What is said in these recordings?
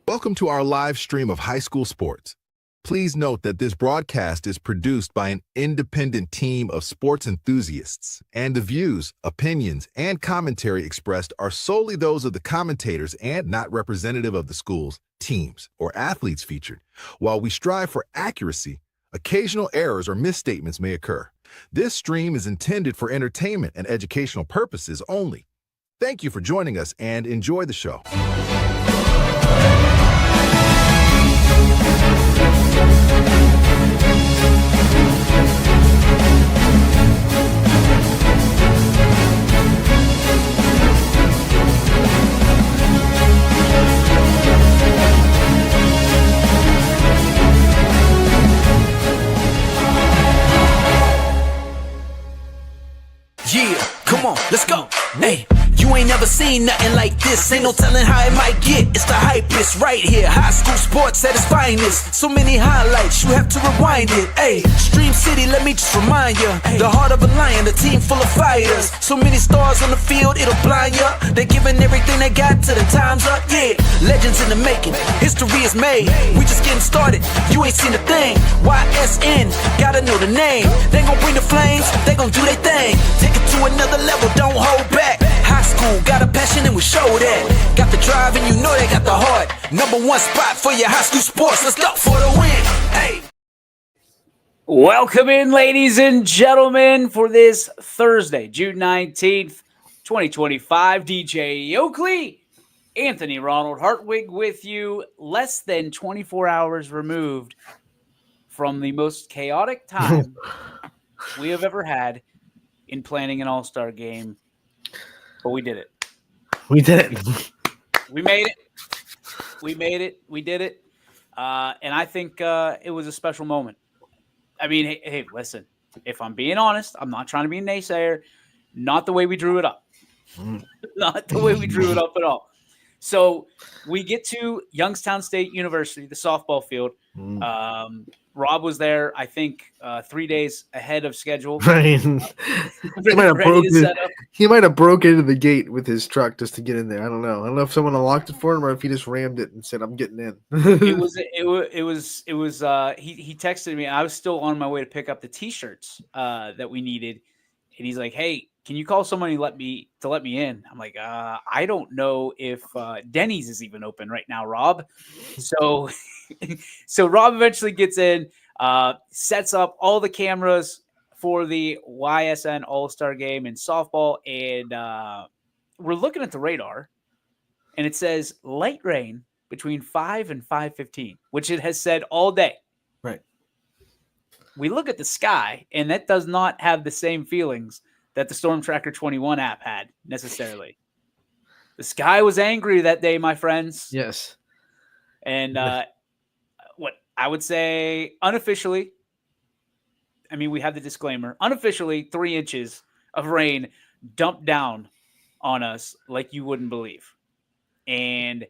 Welcome to our live stream of high school sports. Please note that this broadcast is produced by an independent team of sports enthusiasts, and the views, opinions, and commentary expressed are solely those of the commentators and not representative of the schools, teams, or athletes featured. While we strive for accuracy, occasional errors or misstatements may occur. This stream is intended for entertainment and educational purposes only. Thank you for joining us and enjoy the show. Yeah, come on, let's go. Hey, you ain't never seen nothing like this. Ain't no telling how it might get. It's the hypest right here. High school sports at its finest. So many highlights, you have to rewind it. Hey, Stream City, let me just remind you. The heart of a lion, a team full of fighters. So many stars on the field, it'll blind you. They're giving everything they got till the time's up. Yeah, legends in the making. History is made. We just getting started. You ain't seen a thing. YSN, gotta know the name. They gon' bring the flames. They gon' do their thing. Take it to another level, don't hold back. High school, got a passion and we show that. Got the drive and you know they got the heart. Number one spot for your high school sports. Let's go for the win. Hey. Welcome in, ladies and gentlemen, for this Thursday, June 19th, 2025. DJ Oakley, Anthony Ronald Hartwig with you, less than 24 hours removed from the most chaotic time we have ever had in planning an all-star game. But we did it. We did it. We made it. We made it. We did it. And I think it was a special moment. I mean, hey, listen, if I'm being honest, I'm not trying to be a naysayer. Not the way we drew it up. Not the way we drew it up at all. So we get to Youngstown State University, the softball field. Rob was there, I think, 3 days ahead of schedule. Right. He might have broke into the gate with his truck just to get in there. I don't know. I don't know if someone unlocked it for him or if he just rammed it and said, "I'm getting in." It was. He texted me. I was still on my way to pick up the T-shirts that we needed, and he's like, "Hey, can you call somebody to let me in?" I'm like, I don't know if Denny's is even open right now, Rob. So, so Rob eventually gets in, sets up all the cameras for the YSN All-Star Game in softball, and we're looking at the radar, and it says light rain between 5 and 5:15, which it has said all day. Right. We look at the sky, and that does not have the same feelings that the Storm Tracker 21 app had necessarily. The sky was angry that day, my friends. Yes. And what I would say unofficially, I mean, we have the disclaimer, unofficially 3 inches of rain dumped down on us like you wouldn't believe. And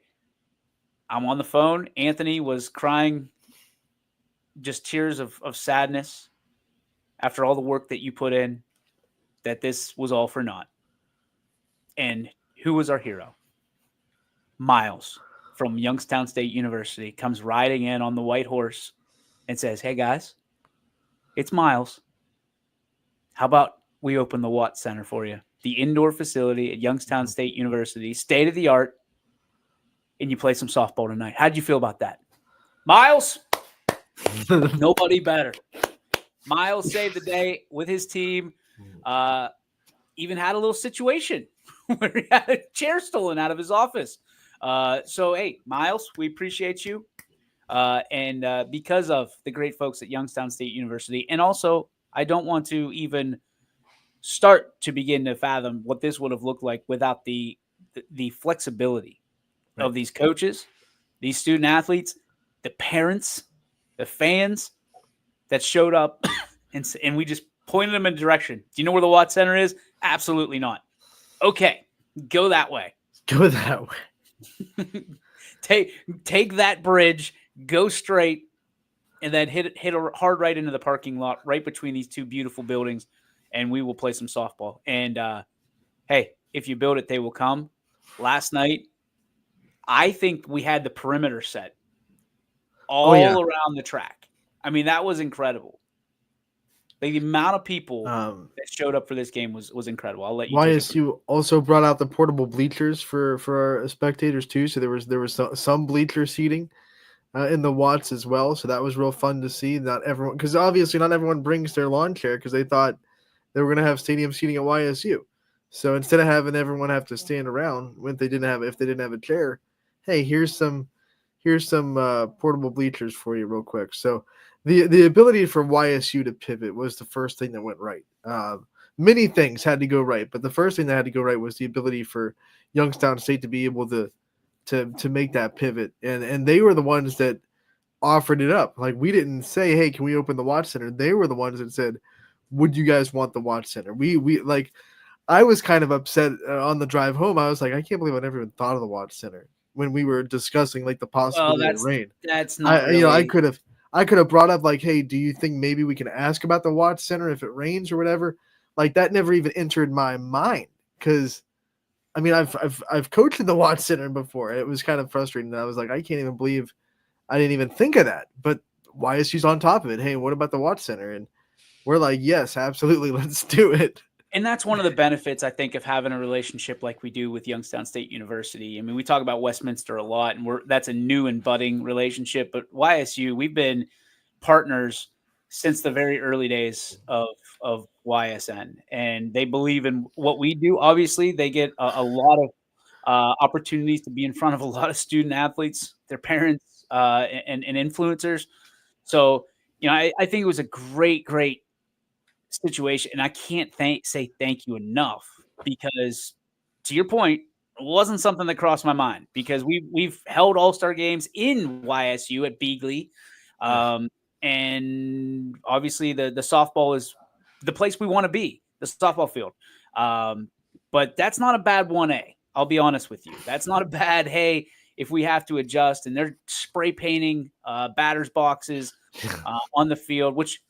I'm on the phone. Anthony was crying just tears of sadness after all the work that you put in, that this was all for naught. And who was our hero? Miles from Youngstown State University comes riding in on the white horse and says, "Hey guys, it's Miles. How about we open the Watt Center for you? The indoor facility at Youngstown State University, state of the art, and you play some softball tonight." How'd you feel about that? Miles, nobody better. Miles saved the day with his team. Even had a little situation where he had a chair stolen out of his office. So, hey, Miles, we appreciate you. And because of the great folks at Youngstown State University, and also I don't want to even start to begin to fathom what this would have looked like without the flexibility of these coaches, these student athletes, the parents, the fans that showed up, and we just pointed them in a direction. Do you know where the Watt Center is? Absolutely not. Okay, go that way. Go that way. Take that bridge, go straight, and then hit a hard right into the parking lot right between these two beautiful buildings, and we will play some softball. And hey, if you build it, they will come. Last night, I think we had the perimeter set all around the track. I mean, that was incredible. Like, the amount of people that showed up for this game was incredible. I'll let you. YSU also brought out the portable bleachers for our spectators too. So there was some bleacher seating in the Watts as well. So that was real fun to see. Not everyone, because obviously not everyone brings their lawn chair because they thought they were going to have stadium seating at YSU. So instead of having everyone have to stand around if they didn't have a chair, hey, here's some portable bleachers for you real quick. So the ability for YSU to pivot was the first thing that went right. Many things had to go right, but the first thing that had to go right was the ability for Youngstown State to be able to make that pivot, and they were the ones that offered it up. Like, we didn't say, hey, can we open the Watts Center? They were the ones that said, would you guys want the Watts Center? We like, I was kind of upset on the drive home. I was like, I can't believe I never even thought of the Watts Center when we were discussing like the possibility of rain. That's not really... I could have brought up like, hey, do you think maybe we can ask about the Watts Center if it rains or whatever? Like, that never even entered my mind, because I mean, I've coached in the Watts Center before. It was kind of frustrating. I was like, I can't even believe I didn't even think of that. But YSU's on top of it. Hey, what about the Watts Center? And we're like, yes, absolutely, let's do it. And that's one of the benefits, I think, of having a relationship like we do with Youngstown State University. I mean, we talk about Westminster a lot, and that's a new and budding relationship. But YSU, we've been partners since the very early days of YSN, and they believe in what we do. Obviously, they get a lot of opportunities to be in front of a lot of student athletes, their parents, and influencers. So, I think it was a great situation, and I can't say thank you enough, because, to your point, it wasn't something that crossed my mind, because we've held all-star games in YSU at Beagley, and obviously the softball is the place we want to be, the softball field, but that's not a bad 1A. I'll be honest with you, that's not a bad, hey, if we have to adjust, and they're spray painting batters boxes on the field, which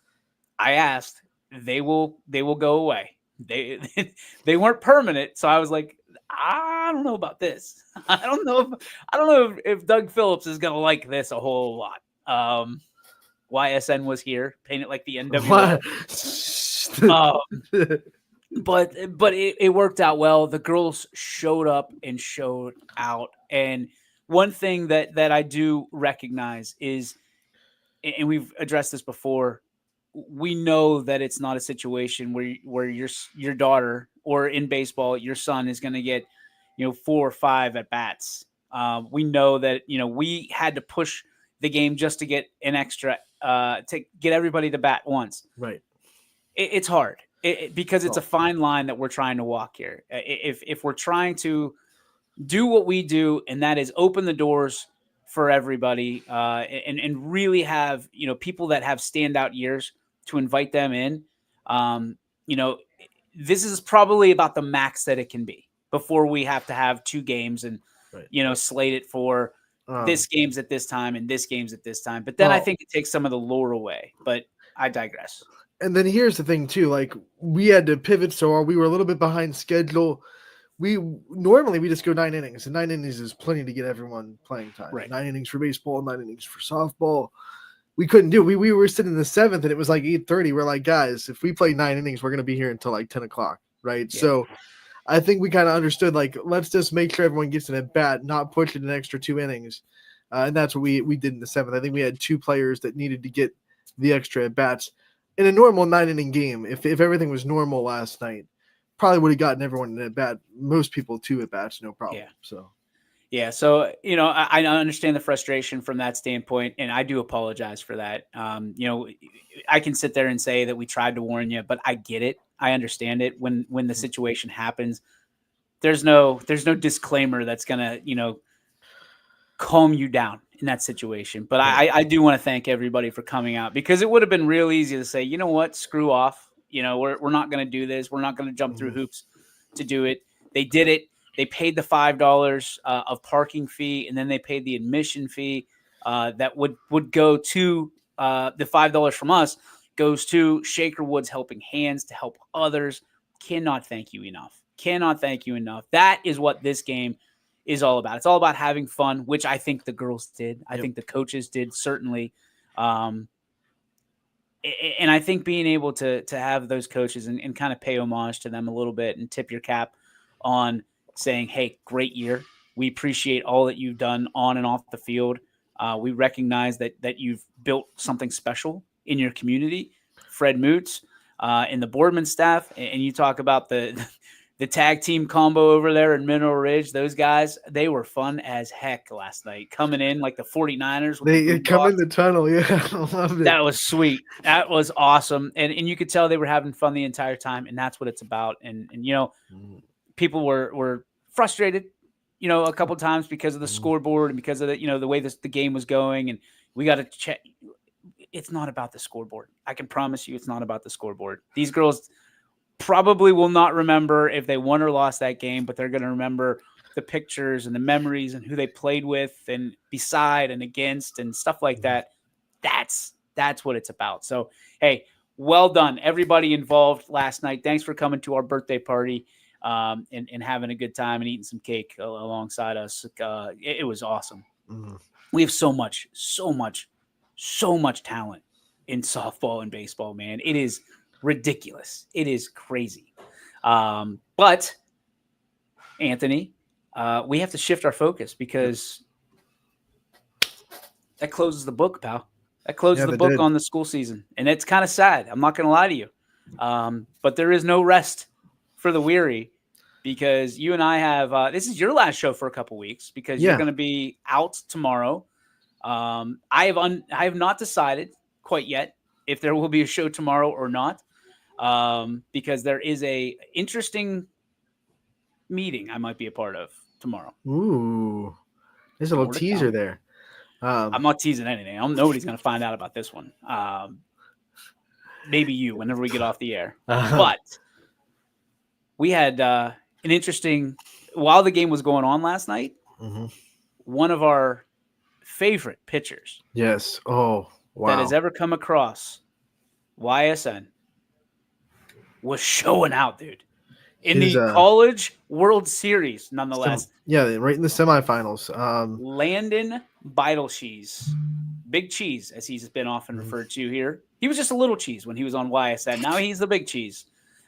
I asked. They will go away. They weren't permanent, so I was like, I don't know about this. I don't know if Doug Phillips is gonna like this a whole lot. YSN was here, painted like the NWO. But it worked out well. The girls showed up and showed out. And one thing that I do recognize is, and we've addressed this before, we know that it's not a situation where your daughter, or in baseball, your son is going to get, 4 or 5 at bats. We know that, we had to push the game just to get an extra, to get everybody to bat once. Right. It's hard because it's a fine line that we're trying to walk here. If we're trying to do what we do, and that is open the doors for everybody, and really have, people that have standout years, to invite them in. This is probably about the max that it can be before we have to have 2 games and, slate it for this game's at this time and this game's at this time. But then I think it takes some of the lure away, but I digress. And then here's the thing too, like, we had to pivot. So we were a little bit behind schedule. We just go 9 innings, and 9 innings is plenty to get everyone playing time. Right. 9 innings for baseball, 9 innings for softball. We couldn't do it. We were sitting in the 7th, and it was like 8:30. We're like, guys, if we play 9 innings, we're going to be here until like 10 o'clock, right? Yeah. So I think we kind of understood, like, let's just make sure everyone gets an at-bat, not push it an extra 2 innings. And that's what we did in the 7th. I think we had 2 players that needed to get the extra at-bats. In a normal 9-inning game, if everything was normal last night, probably would have gotten everyone an at-bat. Most people 2 at-bats, no problem. Yeah. So, I understand the frustration from that standpoint, and I do apologize for that. I can sit there and say that we tried to warn you, but I get it. I understand it. When the situation happens, there's no disclaimer that's going to, calm you down in that situation. But I do want to thank everybody for coming out, because it would have been real easy to say, you know what, screw off. We're not going to do this. We're not going to jump through hoops to do it. They did it. They paid the $5 of parking fee, and then they paid the admission fee that would go to the $5 from us goes to Shaker Woods Helping Hands to help others. Cannot thank you enough. That is what this game is all about. It's all about having fun, which I think the girls did. I think the coaches did, certainly. And I think being able to have those coaches and kind of pay homage to them a little bit and tip your cap on saying, hey, great year. We appreciate all that you've done on and off the field. We recognize that you've built something special in your community. Fred Moots and the Boardman staff, and you talk about the tag team combo over there in Mineral Ridge. Those guys, they were fun as heck last night, coming in like the 49ers. They come in the tunnel. Yeah, I loved it. That was sweet. That was awesome. And you could tell they were having fun the entire time, and that's what it's about. And people were frustrated, a couple of times because of the scoreboard and because of the way the game was going. And we got to check. It's not about the scoreboard. I can promise you it's not about the scoreboard. These girls probably will not remember if they won or lost that game, but they're going to remember the pictures and the memories and who they played with and beside and against and stuff like that. That's what it's about. So, hey, well done, everybody involved last night. Thanks for coming to our birthday party and having a good time and eating some cake alongside us. It was awesome. We have so much talent in softball and baseball, man. It is ridiculous. It is crazy. But Anthony, we have to shift our focus because that closes the book, pal. That closes the book on the school season. And it's kind of sad. I'm not going to lie to you. But there is no rest for the weary because you and I have this is your last show for a couple weeks because you're going to be out tomorrow. I have not decided quite yet if there will be a show tomorrow or not, because there is a interesting meeting I might be a part of tomorrow. Ooh, there's a little teaser there. I'm not teasing anything. Nobody's going to find out about this one. Maybe you, whenever we get off the air. But we had an interesting, while the game was going on last night, one of our favorite pitchers. Yes. Oh, wow. That has ever come across YSN was showing out, dude. In the College World Series, nonetheless. Right in the semifinals. Landon Beitelcheese. Big Cheese, as he's been often referred to here. He was just a little cheese when he was on YSN. Now he's the big cheese.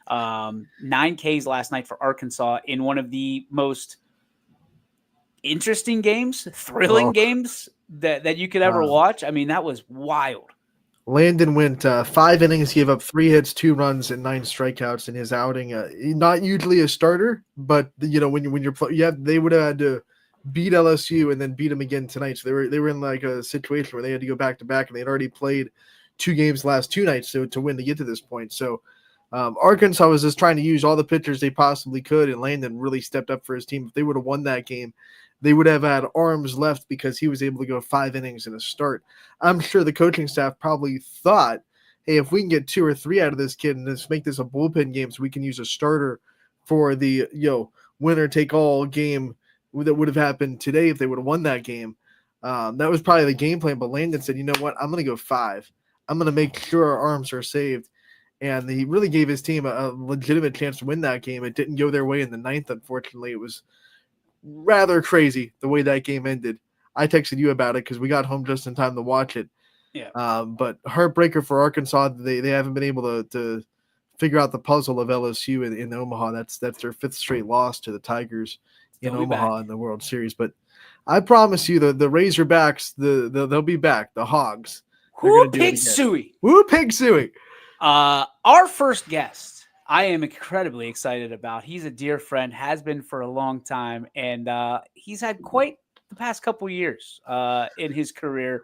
9 Ks last night for Arkansas in one of the most interesting games, thrilling games that you could ever watch. I mean, that was wild. Landon went 5 innings, gave up 3 hits, 2 runs, and 9 strikeouts in his outing. Not usually a starter, but when you're they would have had to beat LSU and then beat them again tonight. So they were in like a situation where they had to go back to back, and they had already played 2 games the last 2 nights to win to get to this point. So Arkansas was just trying to use all the pitchers they possibly could, and Landon really stepped up for his team. If they would have won that game, they would have had arms left because he was able to go 5 innings in a start. I'm sure the coaching staff probably thought, hey, if we can get 2 or 3 out of this kid and let's make this a bullpen game so we can use a starter for the winner-take-all game that would have happened today if they would have won that game. That was probably the game plan, but Landon said, you know what, I'm going to go 5. I'm going to make sure our arms are saved. And he really gave his team a legitimate chance to win that game. It didn't go their way in the 9th, unfortunately. It was rather crazy the way that game ended. I texted you about it because we got home just in time to watch it. Yeah. But heartbreaker for Arkansas. They haven't been able to figure out the puzzle of LSU in Omaha. That's their 5th straight loss to the Tigers in Omaha in the World Series. But I promise you, the Razorbacks, they'll be back. The Hogs. Woo Pig Suey. Woo Pig Suey. Our first guest, I am incredibly excited about. He's a dear friend, has been for a long time, and he's had quite the past couple years in his career.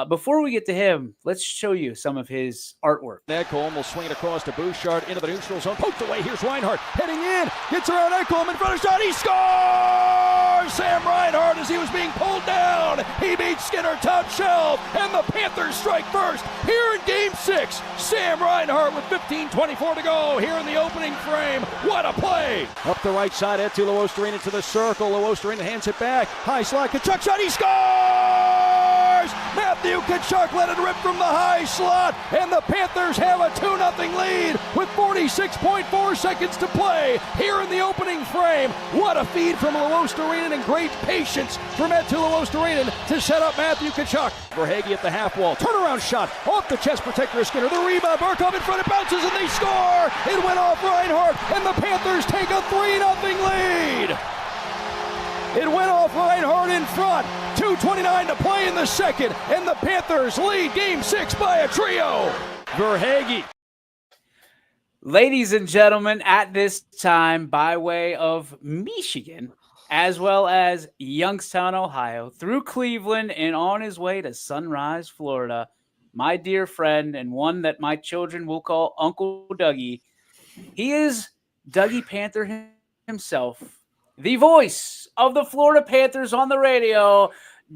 Before we get to him, let's show you some of his artwork. Ekholm will swing it across to Bouchard into the neutral zone. Poked away. Here's Reinhardt heading in. Gets around Ekholm in front of shot. He scores! Sam Reinhardt as he was being pulled down. He beats Skinner top shelf, and the Panthers strike first here in Game 6. Sam Reinhardt with 15:24 to go here in the opening frame. What a play! Up the right side, Etu Luostarina to the circle. Luostarina hands it back. High slide. Kachuk shot. He scores! Matt Matthew Tkachuk let it rip from the high slot, and the Panthers have a 2-0 lead with 46.4 seconds to play here in the opening frame. What a feed from Luostarinen, and great patience from Eetu Luostarinen to set up Matthew Tkachuk. Verhaeghe at the half wall, turnaround shot off the chest protector of Skinner. The rebound, Barkov in front, it bounces, and they score! It went off Reinhart, and the Panthers take a 3-0 lead! It went off Reinhart in front. 2:29 to play in the second, and the Panthers lead Game 6 by a trio. Verhaeghe. Ladies and gentlemen, at this time, by way of Michigan, as well as Youngstown, Ohio, through Cleveland and on his way to Sunrise, Florida, my dear friend, and one that my children will call Uncle Dougie, he is Dougie Panther himself, the voice of the Florida Panthers on the radio,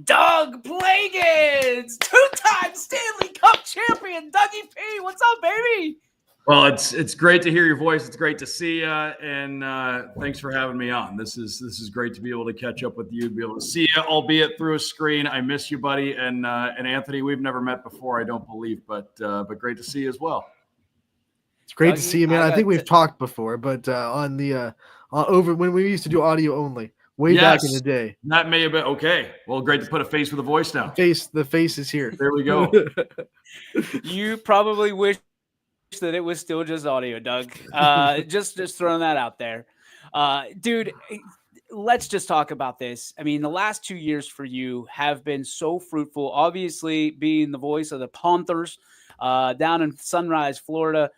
Doug Plagens, two-time Stanley Cup champion, Dougie P. What's up, baby? Well, it's great to hear your voice. It's great to see you, and thanks for having me on. This is great to be able to catch up with you, be able to see you, albeit through a screen. I miss you, buddy, and Anthony. We've never met before, I don't believe, but great to see you as well. It's great Dougie, to see you, man. I think we've talked before, but on the over when we used to do audio only, way back in the day. That may have been okay. Well, great to put a face with a voice now. The face is here. There we go. You probably wish that it was still just audio, Doug. Just throwing that out there. Dude, let's just talk about this. I mean, the last 2 years for you have been so fruitful. Obviously, being the voice of the Panthers down in Sunrise, Florida,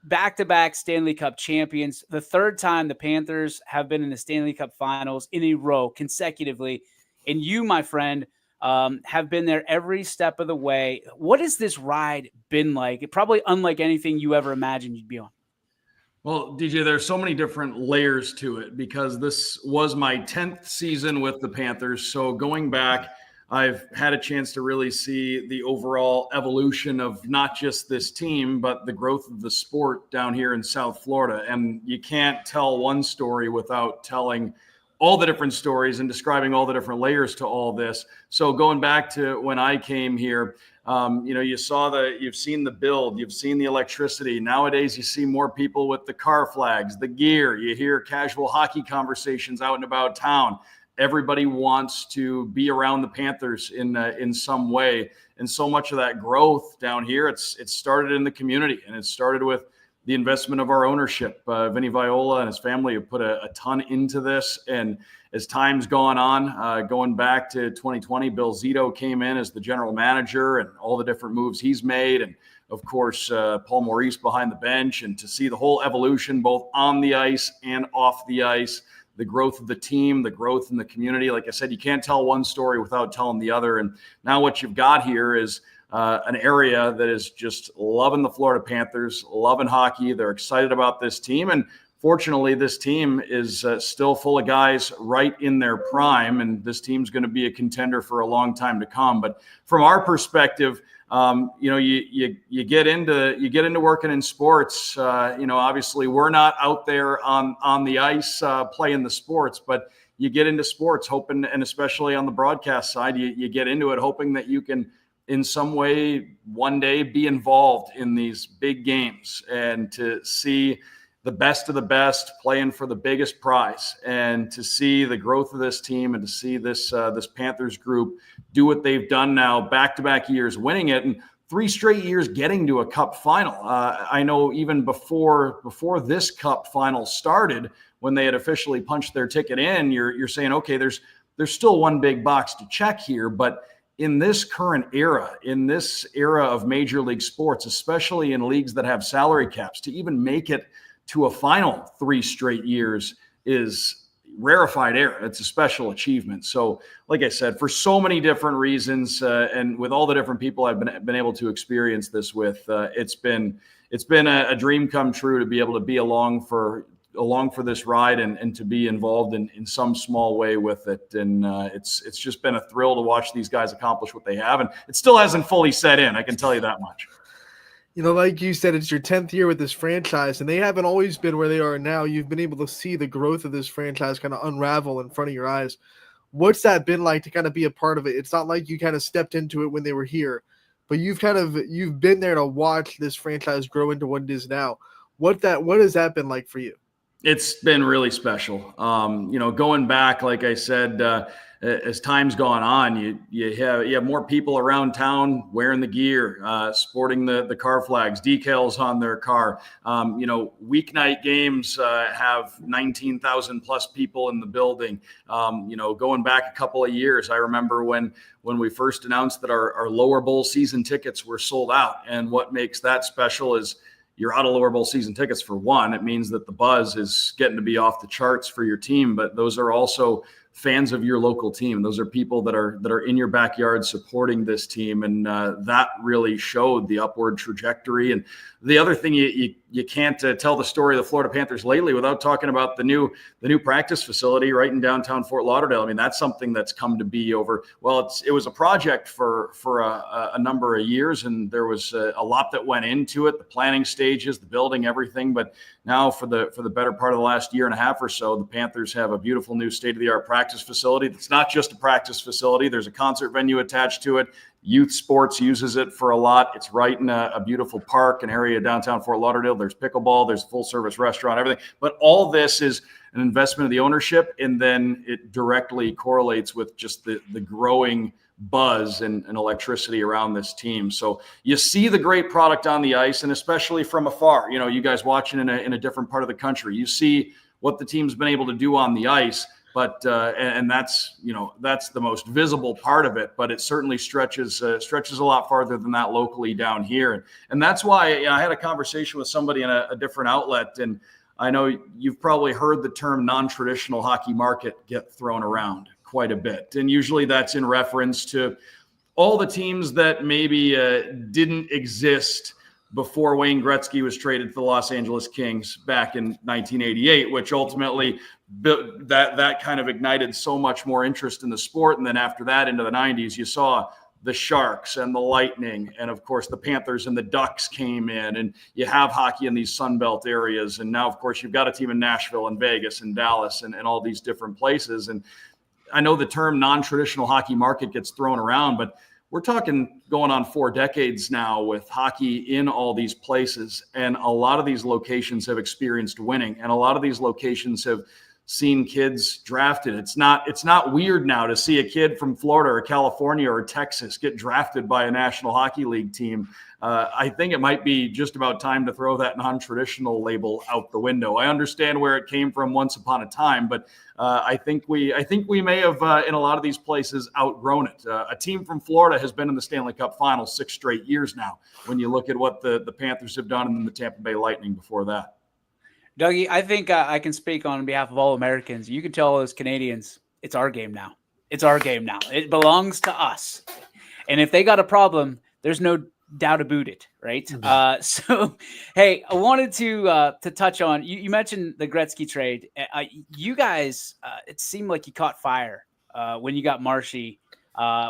back-to-back Stanley Cup champions. The third time the Panthers have been in the Stanley Cup finals in a row consecutively. And you, my friend, have been there every step of the way. What has this ride been like? It probably unlike anything you ever imagined you'd be on. Well, DJ, there's so many different layers to it because this was my 10th season with the Panthers. So going back, I've had a chance to really see the overall evolution of not just this team, but the growth of the sport down here in South Florida. And you can't tell one story without telling all the different stories and describing all the different layers to all this. So going back to when I came here, you've seen the build, you've seen the electricity. Nowadays, you see more people with the car flags, the gear. You hear casual hockey conversations out and about town. Everybody wants to be around the Panthers in some way. And so much of that growth down here, it started in the community, and it started with the investment of our ownership. Vinny Viola and his family have put a ton into this. And as time's gone on, going back to 2020, Bill Zito came in as the general manager and all the different moves he's made. And of course, Paul Maurice behind the bench, and to see the whole evolution, both on the ice and off the ice, the growth of the team, the growth in the community. Like I said, you can't tell one story without telling the other. And now what you've got here is an area that is just loving the Florida Panthers, loving hockey. They're excited about this team. And fortunately, this team is still full of guys right in their prime. And this team's going to be a contender for a long time to come. But from our perspective, you get into working in sports. Obviously we're not out there on the ice playing the sports, but you get into sports hoping, and especially on the broadcast side, you get into it hoping that you can in some way one day be involved in these big games, and to see the best of the best playing for the biggest prize, and to see the growth of this team, and to see this Panthers group do what they've done now, back-to-back years winning it, and 3 straight years getting to a cup final. I know even before this cup final started, when they had officially punched their ticket in, you're saying, okay, there's still one big box to check here, but in this current era, in this era of Major League sports, especially in leagues that have salary caps, to even make it to a final 3 straight years is rarefied air. It's a special achievement. So, like I said, for so many different reasons, and with all the different people I've been able to experience this with, it's been a dream come true to be able to be along for this ride and to be involved in some small way with it. And it's just been a thrill to watch these guys accomplish what they have. And it still hasn't fully set in, I can tell you that much. Like you said, it's your 10th year with this franchise, and they haven't always been where they are now. You've been able to see the growth of this franchise kind of unravel in front of your eyes. What's that been like to kind of be a part of it? It's not like you kind of stepped into it when they were here, but you've been there to watch this franchise grow into what it is now. What has that been like for you? It's been really special. Going back, like I said, as time's gone on, you have more people around town wearing the gear, sporting the car flags, decals on their car. Weeknight games have 19,000 plus people in the building. Going back a couple of years, I remember when we first announced that our lower bowl season tickets were sold out. And what makes that special is you're out of lower bowl season tickets for one. It means that the buzz is getting to be off the charts for your team, but those are also fans of your local team. Those are people that are in your backyard supporting this team. And that really showed the upward trajectory. And the other thing, you can't tell the story of the Florida Panthers lately without talking about the new practice facility right in downtown Fort Lauderdale. I mean, that's something that's come to be over. Well, it was a project for a number of years, and there was a lot that went into it, the planning stages, the building, everything. But now for the better part of the last year and a half or so, the Panthers have a beautiful new state-of-the-art practice facility. It's not just a practice facility. There's a concert venue attached to it. Youth sports uses it for a lot. It's right in a beautiful park, an area downtown Fort Lauderdale. There's pickleball, there's a full-service restaurant, everything. But all this is an investment of the ownership, and then it directly correlates with just the growing buzz and electricity around this team. So you see the great product on the ice, and especially from afar. You guys watching in a different part of the country, you see what the team's been able to do on the ice. But and that's the most visible part of it. But it certainly stretches a lot farther than that locally down here, and that's why I had a conversation with somebody in a different outlet, and I know you've probably heard the term non-traditional hockey market get thrown around quite a bit, and usually that's in reference to all the teams that maybe didn't exist before Wayne Gretzky was traded to the Los Angeles Kings back in 1988, which ultimately that kind of ignited so much more interest in the sport. And then after that, into the 90s, you saw the Sharks and the Lightning, and of course the Panthers and the Ducks came in, and you have hockey in these Sun Belt areas. And now, of course, you've got a team in Nashville and Vegas and Dallas and all these different places. And I know the term non-traditional hockey market gets thrown around, but we're talking going on 4 decades now with hockey in all these places. And a lot of these locations have experienced winning, and a lot of these locations have seen kids drafted. It's not weird now to see a kid from Florida or California or Texas get drafted by a National Hockey League team. I think it might be just about time to throw that non-traditional label out the window. I understand where it came from once upon a time, but I think we may have in a lot of these places outgrown it. A team from Florida has been in the Stanley Cup Finals 6 straight years now, when you look at what the Panthers have done, and then the Tampa Bay Lightning before that. Dougie, I think I can speak on behalf of all Americans. You can tell us Canadians, it's our game now. It's our game now. It belongs to us. And if they got a problem, there's no doubt about it, right? Mm-hmm. So, hey, I wanted to touch on, you mentioned the Gretzky trade. You guys, it seemed like you caught fire when you got Marshy,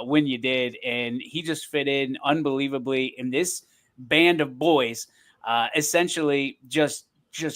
when you did, and he just fit in unbelievably. And this band of boys essentially just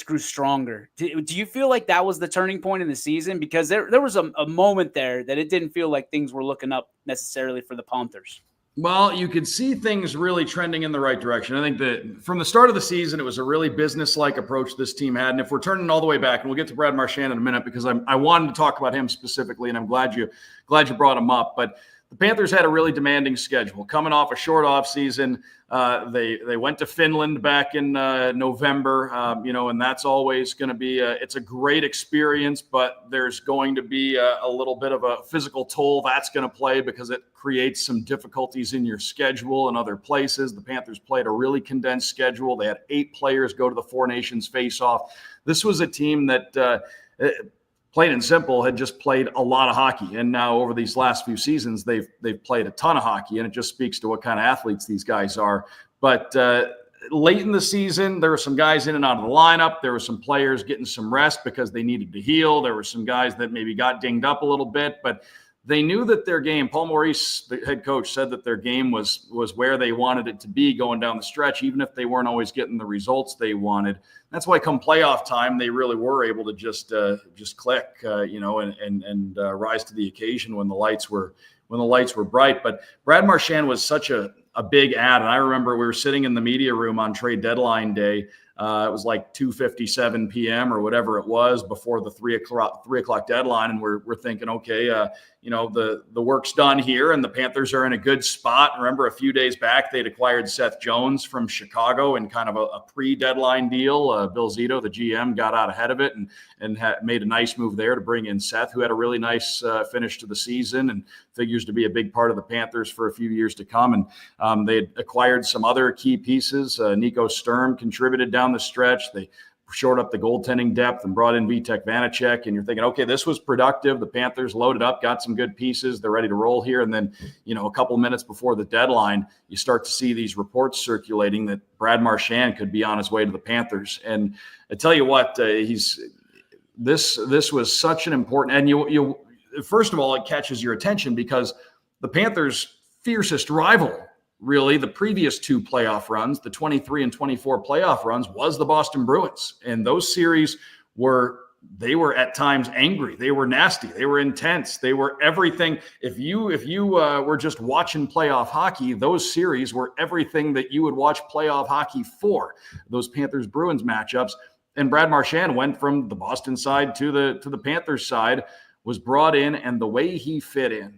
grew stronger. Do you feel like that was the turning point in the season? Because there was a moment there that it didn't feel like things were looking up necessarily for the Panthers. Well, you could see things really trending in the right direction. I think that from the start of the season, it was a really business-like approach this team had. And if we're turning all the way back, and we'll get to Brad Marchand in a minute, because I wanted to talk about him specifically, and I'm glad you brought him up. But the Panthers had a really demanding schedule. Coming off a short off season, they went to Finland back in November, and that's always going to be it's a great experience, but there's going to be a little bit of a physical toll that's going to play, because it creates some difficulties in your schedule and other places. The Panthers played a really condensed schedule. They had 8 players go to the Four Nations face-off. This was a team that plain and simple, had just played a lot of hockey. And now over these last few seasons, they've played a ton of hockey, and it just speaks to what kind of athletes these guys are. But late in the season, there were some guys in and out of the lineup. There were some players getting some rest because they needed to heal. There were some guys that maybe got dinged up a little bit, but they knew that their game, Paul Maurice, the head coach, said that their game was where they wanted it to be going down the stretch, even if they weren't always getting the results they wanted. That's why come playoff time, they really were able to just click, and rise to the occasion when the lights were bright. But Brad Marchand was such a big ad. And I remember we were sitting in the media room on trade deadline day. It was like 2:57 p.m. or whatever it was before the 3 o'clock deadline. And we're thinking, okay, the work's done here and the Panthers are in a good spot. Remember a few days back, they'd acquired Seth Jones from Chicago in kind of a pre-deadline deal. Bill Zito, the GM, got out ahead of it and made a nice move there to bring in Seth, who had a really nice finish to the season and figures to be a big part of the Panthers for a few years to come. And they had acquired some other key pieces. Nico Sturm contributed down the stretch. They shored up the goaltending depth and brought in Vitek Vanacek. And you're thinking, okay, this was productive. The Panthers loaded up, got some good pieces. They're ready to roll here. And then, a couple minutes before the deadline, you start to see these reports circulating that Brad Marchand could be on his way to the Panthers. And I tell you what, this was such an important, and you first of all, it catches your attention because the Panthers' fiercest rival, really, the previous two playoff runs, the 23 and 24 playoff runs, was the Boston Bruins. And those series were at times angry. They were nasty. They were intense. They were everything. If you were just watching playoff hockey, those series were everything that you would watch playoff hockey for, those Panthers-Bruins matchups. And Brad Marchand went from the Boston side to the Panthers side, was brought in, and the way he fit in,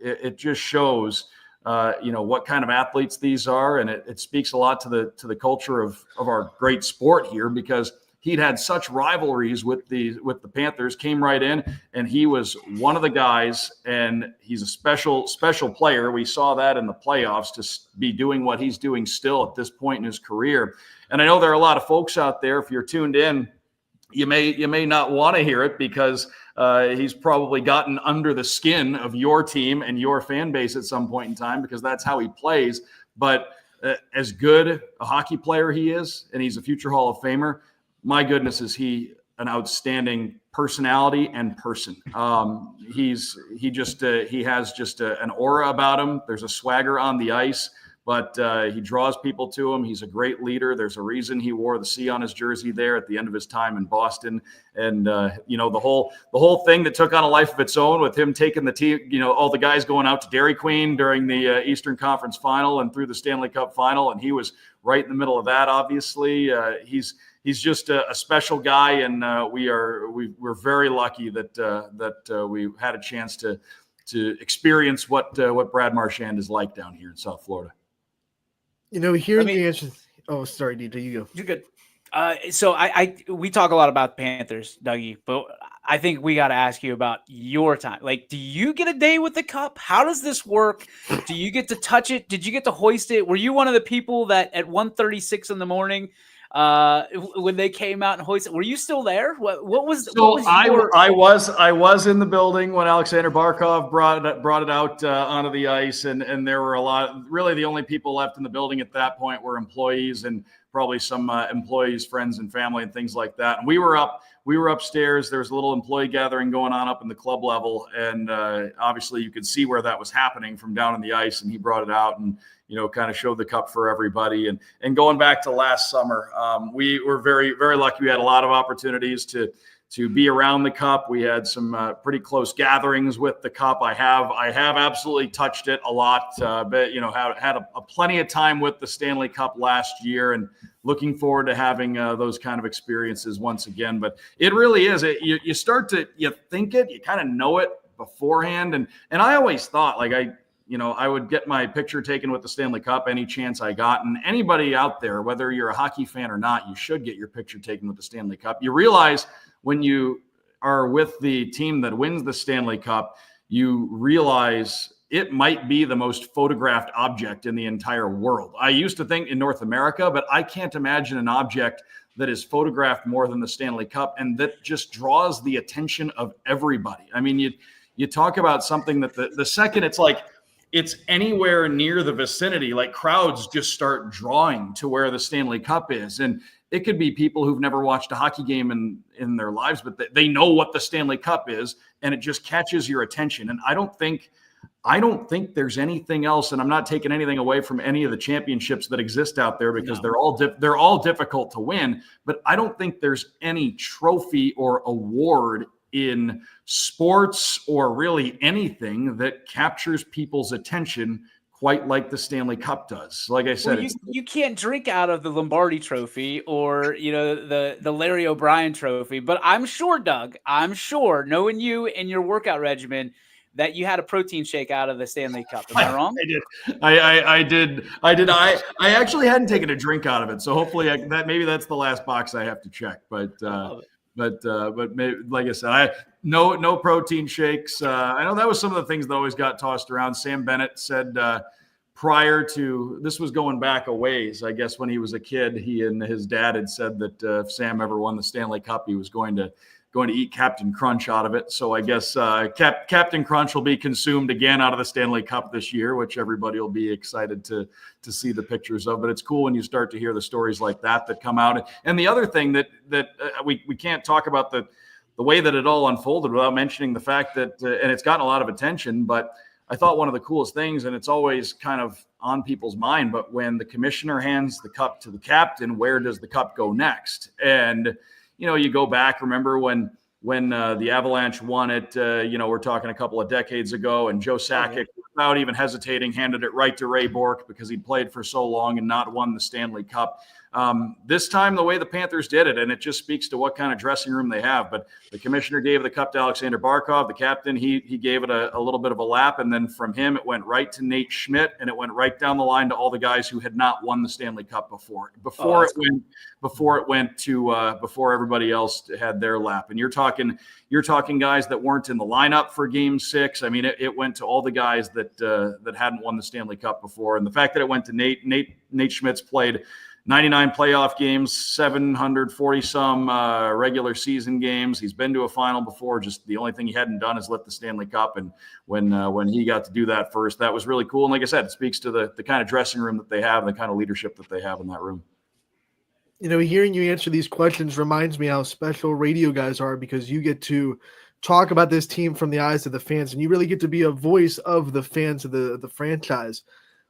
it just shows what kind of athletes these are. And it speaks a lot to the culture of our great sport here, because he'd had such rivalries with the Panthers, came right in, and he was one of the guys, and he's a special player. We saw that in the playoffs, to be doing what he's doing still at this point in his career. And I know there are a lot of folks out there, if you're tuned in, you may not want to hear it, because he's probably gotten under the skin of your team and your fan base at some point in time, because that's how he plays. But as good a hockey player he is, and he's a future Hall of Famer, my goodness, is he an outstanding personality and person. He has just an aura about him. There's a swagger on the ice, but he draws people to him. He's a great leader. There's a reason he wore the C on his jersey there at the end of his time in Boston. And, the whole thing that took on a life of its own with him taking the team, all the guys going out to Dairy Queen during the Eastern Conference Final and through the Stanley Cup Final. And he was right in the middle of that, obviously. He's just a special guy, and we're very lucky that we had a chance to experience what Brad Marchand is like down here in South Florida. Hearing the answer. Oh, sorry, DJ, you go. You're good. So we talk a lot about Panthers, Dougie, but I think we got to ask you about your time. Like, do you get a day with the cup? How does this work? Do you get to touch it? Did you get to hoist it? Were you one of the people that at 1:36 in the morning, when they came out and hoisted, were you still there? What was? I was in the building when Alexander Barkov brought it out onto the ice, and there were a lot. Really, the only people left in the building at that point were employees and probably some employees, friends, and family, and things like that. And we were upstairs. There was a little employee gathering going on up in the club level, and obviously you could see where that was happening from down on the ice. And he brought it out and kind of showed the cup for everybody. And going back to last summer, we were very, very lucky. We had a lot of opportunities to be around the cup. We had some pretty close gatherings with the cup. I have absolutely touched it a lot, but had a plenty of time with the Stanley Cup last year, and looking forward to having those kind of experiences once again. But it really is. You start to think it, you kind of know it beforehand, and I always thought I would get my picture taken with the Stanley Cup any chance I got. And anybody out there, whether you're a hockey fan or not, you should get your picture taken with the Stanley Cup. You realize when you are with the team that wins the Stanley Cup, you realize it might be the most photographed object in the entire world. I used to think in North America, but I can't imagine an object that is photographed more than the Stanley Cup, and that just draws the attention of everybody. I mean, you talk about something that the second it's anywhere near the vicinity, like crowds just start drawing to where the Stanley Cup is. And It could be people who've never watched a hockey game in their lives, but they know what the Stanley Cup is, and it just catches your attention. And I don't think there's anything else, and I'm not taking anything away from any of the championships that exist out there, because they're all difficult to win. But I don't think there's any trophy or award in sports or really anything that captures people's attention quite like the Stanley Cup does. Like I said, you can't drink out of the Lombardi Trophy or, the Larry O'Brien Trophy, but I'm sure, Doug, knowing you and your workout regimen, that you had a protein shake out of the Stanley Cup. Am I wrong? I did. I actually hadn't taken a drink out of it, so hopefully maybe that's the last box I have to check. But maybe, like I said, no protein shakes. I know that was some of the things that always got tossed around. Sam Bennett said prior to this, was going back a ways, I guess, when he was a kid, he and his dad had said that if Sam ever won the Stanley Cup, he was going to eat Captain Crunch out of it. So I guess Captain Crunch will be consumed again out of the Stanley Cup this year, which everybody will be excited to see the pictures of. But it's cool when you start to hear the stories like that come out. And the other thing that we can't talk about the way that it all unfolded without mentioning the fact that, and it's gotten a lot of attention, but I thought one of the coolest things, and it's always kind of on people's mind, but when the commissioner hands the cup to the captain, where does the cup go next? And you go back, remember when the Avalanche won it, we're talking a couple of decades ago, and Joe Sakic, without even hesitating, handed it right to Ray Bourque because he'd played for so long and not won the Stanley Cup. This time, the way the Panthers did it, and it just speaks to what kind of dressing room they have, but the commissioner gave the cup to Alexander Barkov, the captain, he gave it a little bit of a lap, and then from him, it went right to Nate Schmidt, and it went right down the line to all the guys who had not won the Stanley Cup before everybody else had their lap. And you're talking guys that weren't in the lineup for Game 6. I mean, it went to all the guys that hadn't won the Stanley Cup before, and the fact that it went to Nate Schmidt's played 99 playoff games, 740 some regular season games. He's been to a final before. Just the only thing he hadn't done is lift the Stanley Cup. And when he got to do that first, that was really cool. And like I said, it speaks to the kind of dressing room that they have, and the kind of leadership that they have in that room. Hearing you answer these questions reminds me how special radio guys are, because you get to talk about this team from the eyes of the fans, and you really get to be a voice of the fans of the franchise.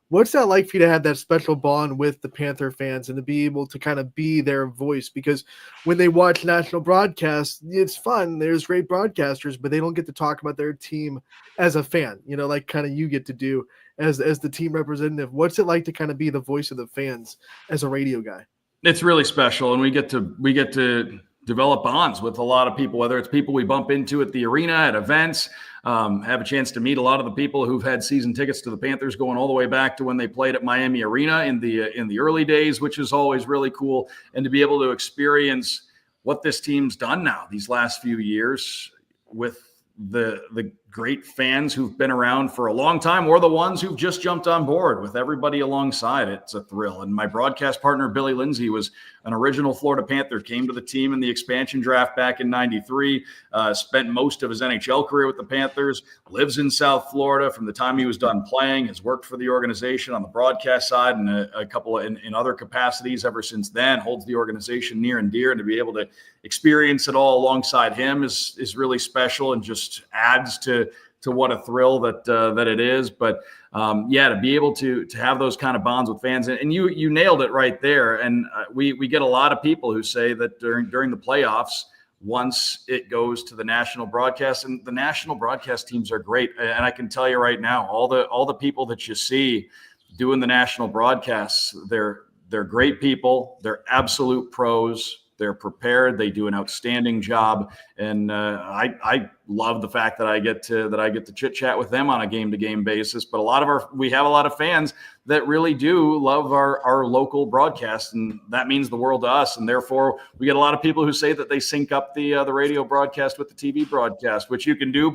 What's that like for you to have that special bond with the Panther fans and to be able to kind of be their voice? Because when they watch national broadcasts, it's fun. There's great broadcasters, but they don't get to talk about their team as a fan, like kind of you get to do as the team representative. What's it like to kind of be the voice of the fans as a radio guy? It's really special, and we get to develop bonds with a lot of people, whether it's people we bump into at the arena, at events, have a chance to meet a lot of the people who've had season tickets to the Panthers going all the way back to when they played at Miami Arena in the early days, which is always really cool. And to be able to experience what this team's done now these last few years with the great fans who've been around for a long time, or the ones who've just jumped on board with everybody alongside, it's a thrill. And my broadcast partner, Billy Lindsay, was an original Florida Panther, came to the team in the expansion draft back in 93, spent most of his NHL career with the Panthers, lives in South Florida from the time he was done playing, has worked for the organization on the broadcast side and a couple in other capacities ever since then, holds the organization near and dear, and to be able to experience it all alongside him is really special, and just adds to what a thrill that it is. But to be able to have those kind of bonds with fans, and you nailed it right there. And we get a lot of people who say that during the playoffs, once it goes to the national broadcast, and the national broadcast teams are great. And I can tell you right now, all the people that you see doing the national broadcasts, they're great people. They're absolute pros. They're prepared. They do an outstanding job, and I love the fact that I get to chit chat with them on a game-to-game basis. But we have a lot of fans that really do love our local broadcast, and that means the world to us. And therefore, we get a lot of people who say that they sync up the radio broadcast with the TV broadcast, which you can do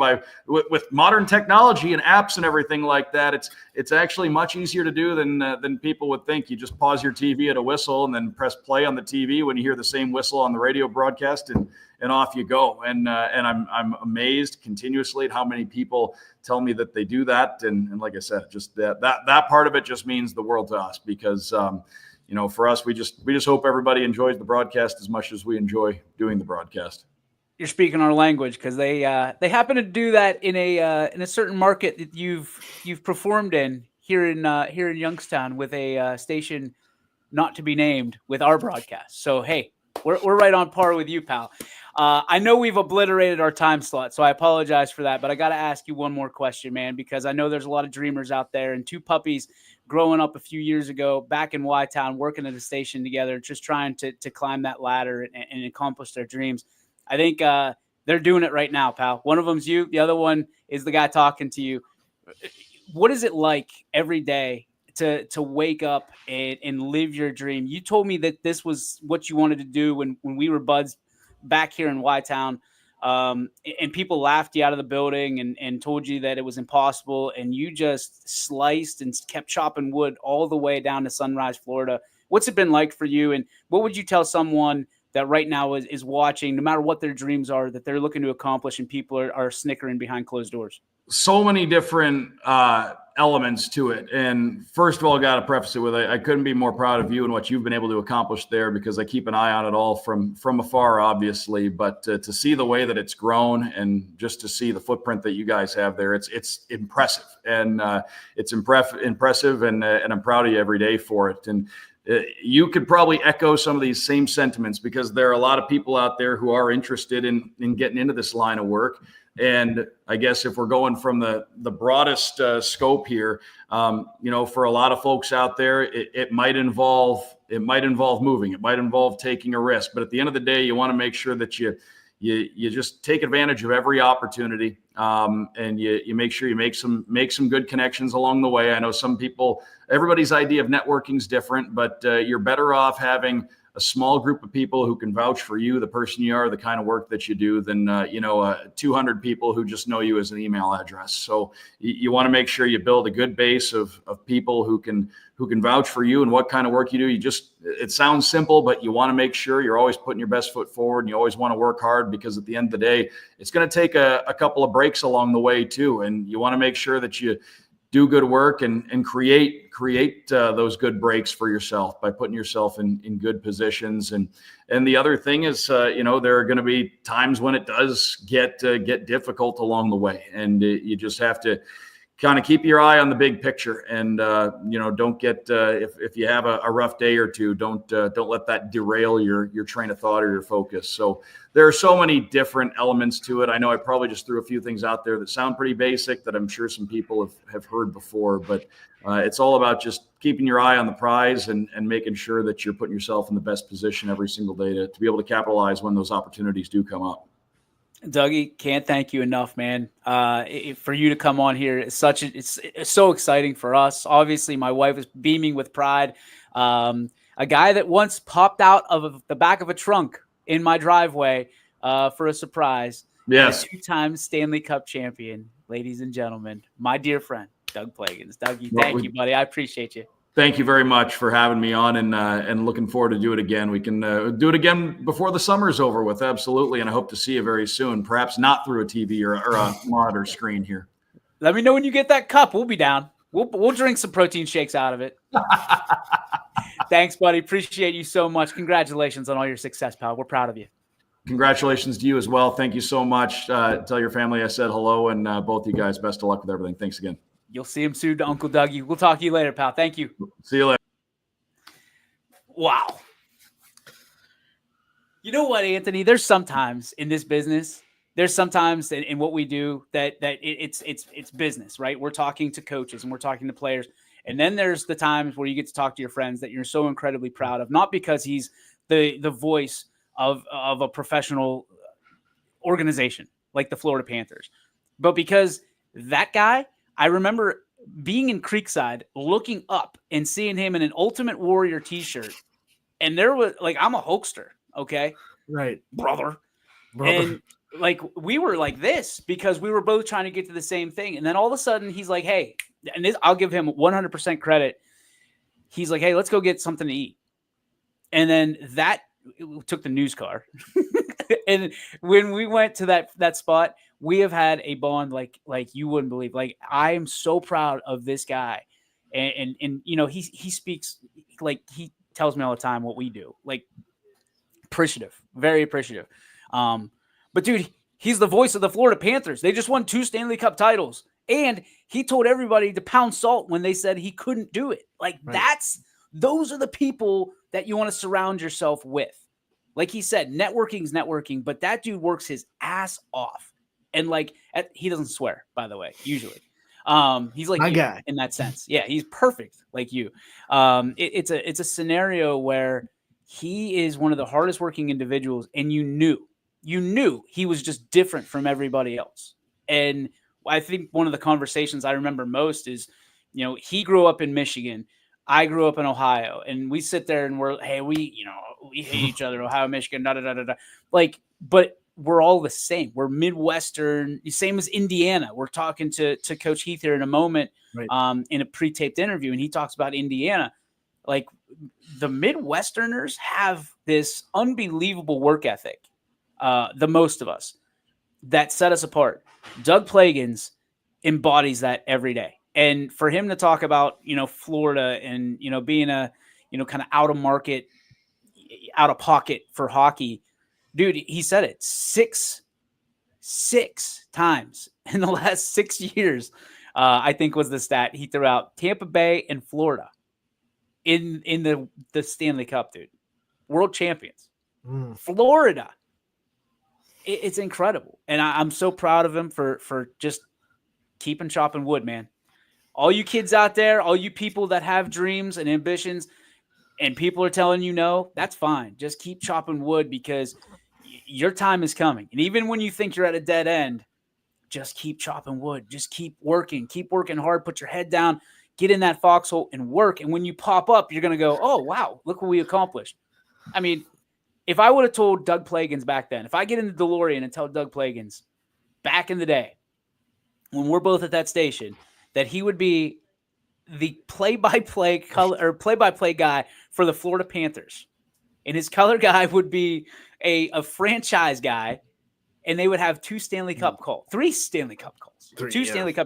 with modern technology and apps and everything like that. It's actually much easier to do than people would think. You just pause your TV at a whistle and then press play on the TV when you hear the same whistle on the radio broadcast, and off you go. And I'm amazed continuously at how many people tell me that they do that. And like I said, just that part of it just means the world to us, because for us, we just hope everybody enjoys the broadcast as much as we enjoy doing the broadcast. You're speaking our language, because they happen to do that in a certain market that you've performed in here in Youngstown with a station not to be named with our broadcast. So hey, we're right on par with you, pal. I know we've obliterated our time slot, so I apologize for that. But I got to ask you one more question, man, because I know there's a lot of dreamers out there, and two puppies growing up a few years ago back in Y-Town, working at a station together, just trying to climb that ladder and accomplish their dreams. I think they're doing it right now, pal. One of them's you. The other one is the guy talking to you. What is it like every day to wake up and live your dream? You told me that this was what you wanted to do when we were buds back here in Y-Town, and people laughed you out of the building and told you that it was impossible, and you just sliced and kept chopping wood all the way down to Sunrise, Florida. What's it been like for you, and what would you tell someone that right now is watching, no matter what their dreams are, that they're looking to accomplish, and people are snickering behind closed doors? So many different elements to it. And first of all, I got to preface it with, I couldn't be more proud of you and what you've been able to accomplish there, because I keep an eye on it all from afar, obviously. But to see the way that it's grown, and just to see the footprint that you guys have there, it's impressive. And it's impressive, and I'm proud of you every day for it. And you could probably echo some of these same sentiments, because there are a lot of people out there who are interested in getting into this line of work. And I guess if we're going from the broadest scope here, for a lot of folks out there, it might involve moving, it might involve taking a risk. But at the end of the day, you want to make sure that you just take advantage of every opportunity, and you make sure you make some good connections along the way. I know everybody's idea of networking is different, but you're better off having a small group of people who can vouch for you, the person you are, the kind of work that you do, than 200 people who just know you as an email address. So you want to make sure you build a good base of people who can vouch for you and what kind of work you do. It sounds simple, but you want to make sure you're always putting your best foot forward, and you always want to work hard, because at the end of the day, it's going to take a couple of breaks along the way too. And you want to make sure that you do good work and create those good breaks for yourself by putting yourself in good positions. And the other thing is, there are going to be times when it does get difficult along the way, and you just have to kind of keep your eye on the big picture, and don't get if you have a rough day or two, don't let that derail your train of thought or your focus. So there are so many different elements to it. I know I probably just threw a few things out there that sound pretty basic, that I'm sure some people have heard before, but it's all about just keeping your eye on the prize and making sure that you're putting yourself in the best position every single day to be able to capitalize when those opportunities do come up. Dougie, can't thank you enough, man. For you to come on here, it's so exciting for us. Obviously, my wife is beaming with pride. A guy that once popped out of the back of a trunk in my driveway for a surprise. Yes. A 2-time Stanley Cup champion, ladies and gentlemen, my dear friend, Doug Plagens. Dougie, thank you, buddy. I appreciate you. Thank you very much for having me on, and looking forward to do it again. We can do it again before the summer's over with, absolutely. And I hope to see you very soon, perhaps not through a TV or a monitor screen here. Let me know when you get that cup. We'll be down. We'll drink some protein shakes out of it. Thanks, buddy. Appreciate you so much. Congratulations on all your success, pal. We're proud of you. Congratulations to you as well. Thank you so much. Tell your family I said hello, and both you guys, best of luck with everything. Thanks again. You'll see him soon to Uncle Dougie. We'll talk to you later, pal. Thank you. See you later. Wow. You know what, Anthony? There's sometimes in this business, there's sometimes in what we do that it's business, right? We're talking to coaches and we're talking to players. And then there's the times where you get to talk to your friends that you're so incredibly proud of, not because he's the voice of a professional organization like the Florida Panthers, but because that guy, I remember being in Creekside, looking up and seeing him in an Ultimate Warrior t-shirt. And there was I'm a Hulkster. Okay. Right. Brother. And we were like this because we were both trying to get to the same thing. And then all of a sudden he's like, hey, and I'll give him 100% credit. He's like, hey, let's go get something to eat. And then that took the news car. And when we went to that spot, we have had a bond like you wouldn't believe. Like, I am so proud of this guy. And he speaks like tells me all the time what we do. Like, appreciative, very appreciative. But dude, he's the voice of the Florida Panthers. They just won 2 Stanley Cup titles. And he told everybody to pound salt when they said he couldn't do it. Like, those are the people that you want to surround yourself with. Like he said, networking's networking, but that dude works his ass off. And like, he doesn't swear, by the way, usually. He's like my you guy in that sense. Yeah, he's perfect like you. It's a scenario where he is one of the hardest working individuals, and you knew he was just different from everybody else. And I think one of the conversations I remember most is, he grew up in Michigan. I grew up in Ohio, and we sit there and we hate each other, Ohio, Michigan, da da da da da. Like, but we're all the same. We're Midwestern, same as Indiana. We're talking to Coach Heath here in a moment, in a pre-taped interview, and he talks about Indiana. Like, the Midwesterners have this unbelievable work ethic, the most of us, that set us apart. Doug Plagens embodies that every day. And for him to talk about, Florida and, being a, kind of out of pocket for hockey, dude, he said it six times in the last 6 years, I think was the stat he threw out. Tampa Bay and Florida in the Stanley Cup, dude. World champions. Florida. It's incredible. And I'm so proud of him for just keeping chopping wood, man. All you kids out there, all you people that have dreams and ambitions, and people are telling you no, that's fine. Just keep chopping wood, because your time is coming. And even when you think you're at a dead end, just keep chopping wood. Just keep working hard. Put your head down, get in that foxhole and work. And when you pop up, you're going to go, oh, wow, look what we accomplished. I mean, if I would have told Doug Plagens back then, if I get in the DeLorean and tell Doug Plagens back in the day, when we're both at that station, that he would be the play-by-play guy for the Florida Panthers, and his color guy would be a franchise guy, and they would have 3 Stanley Cup calls, 2 Stanley Cup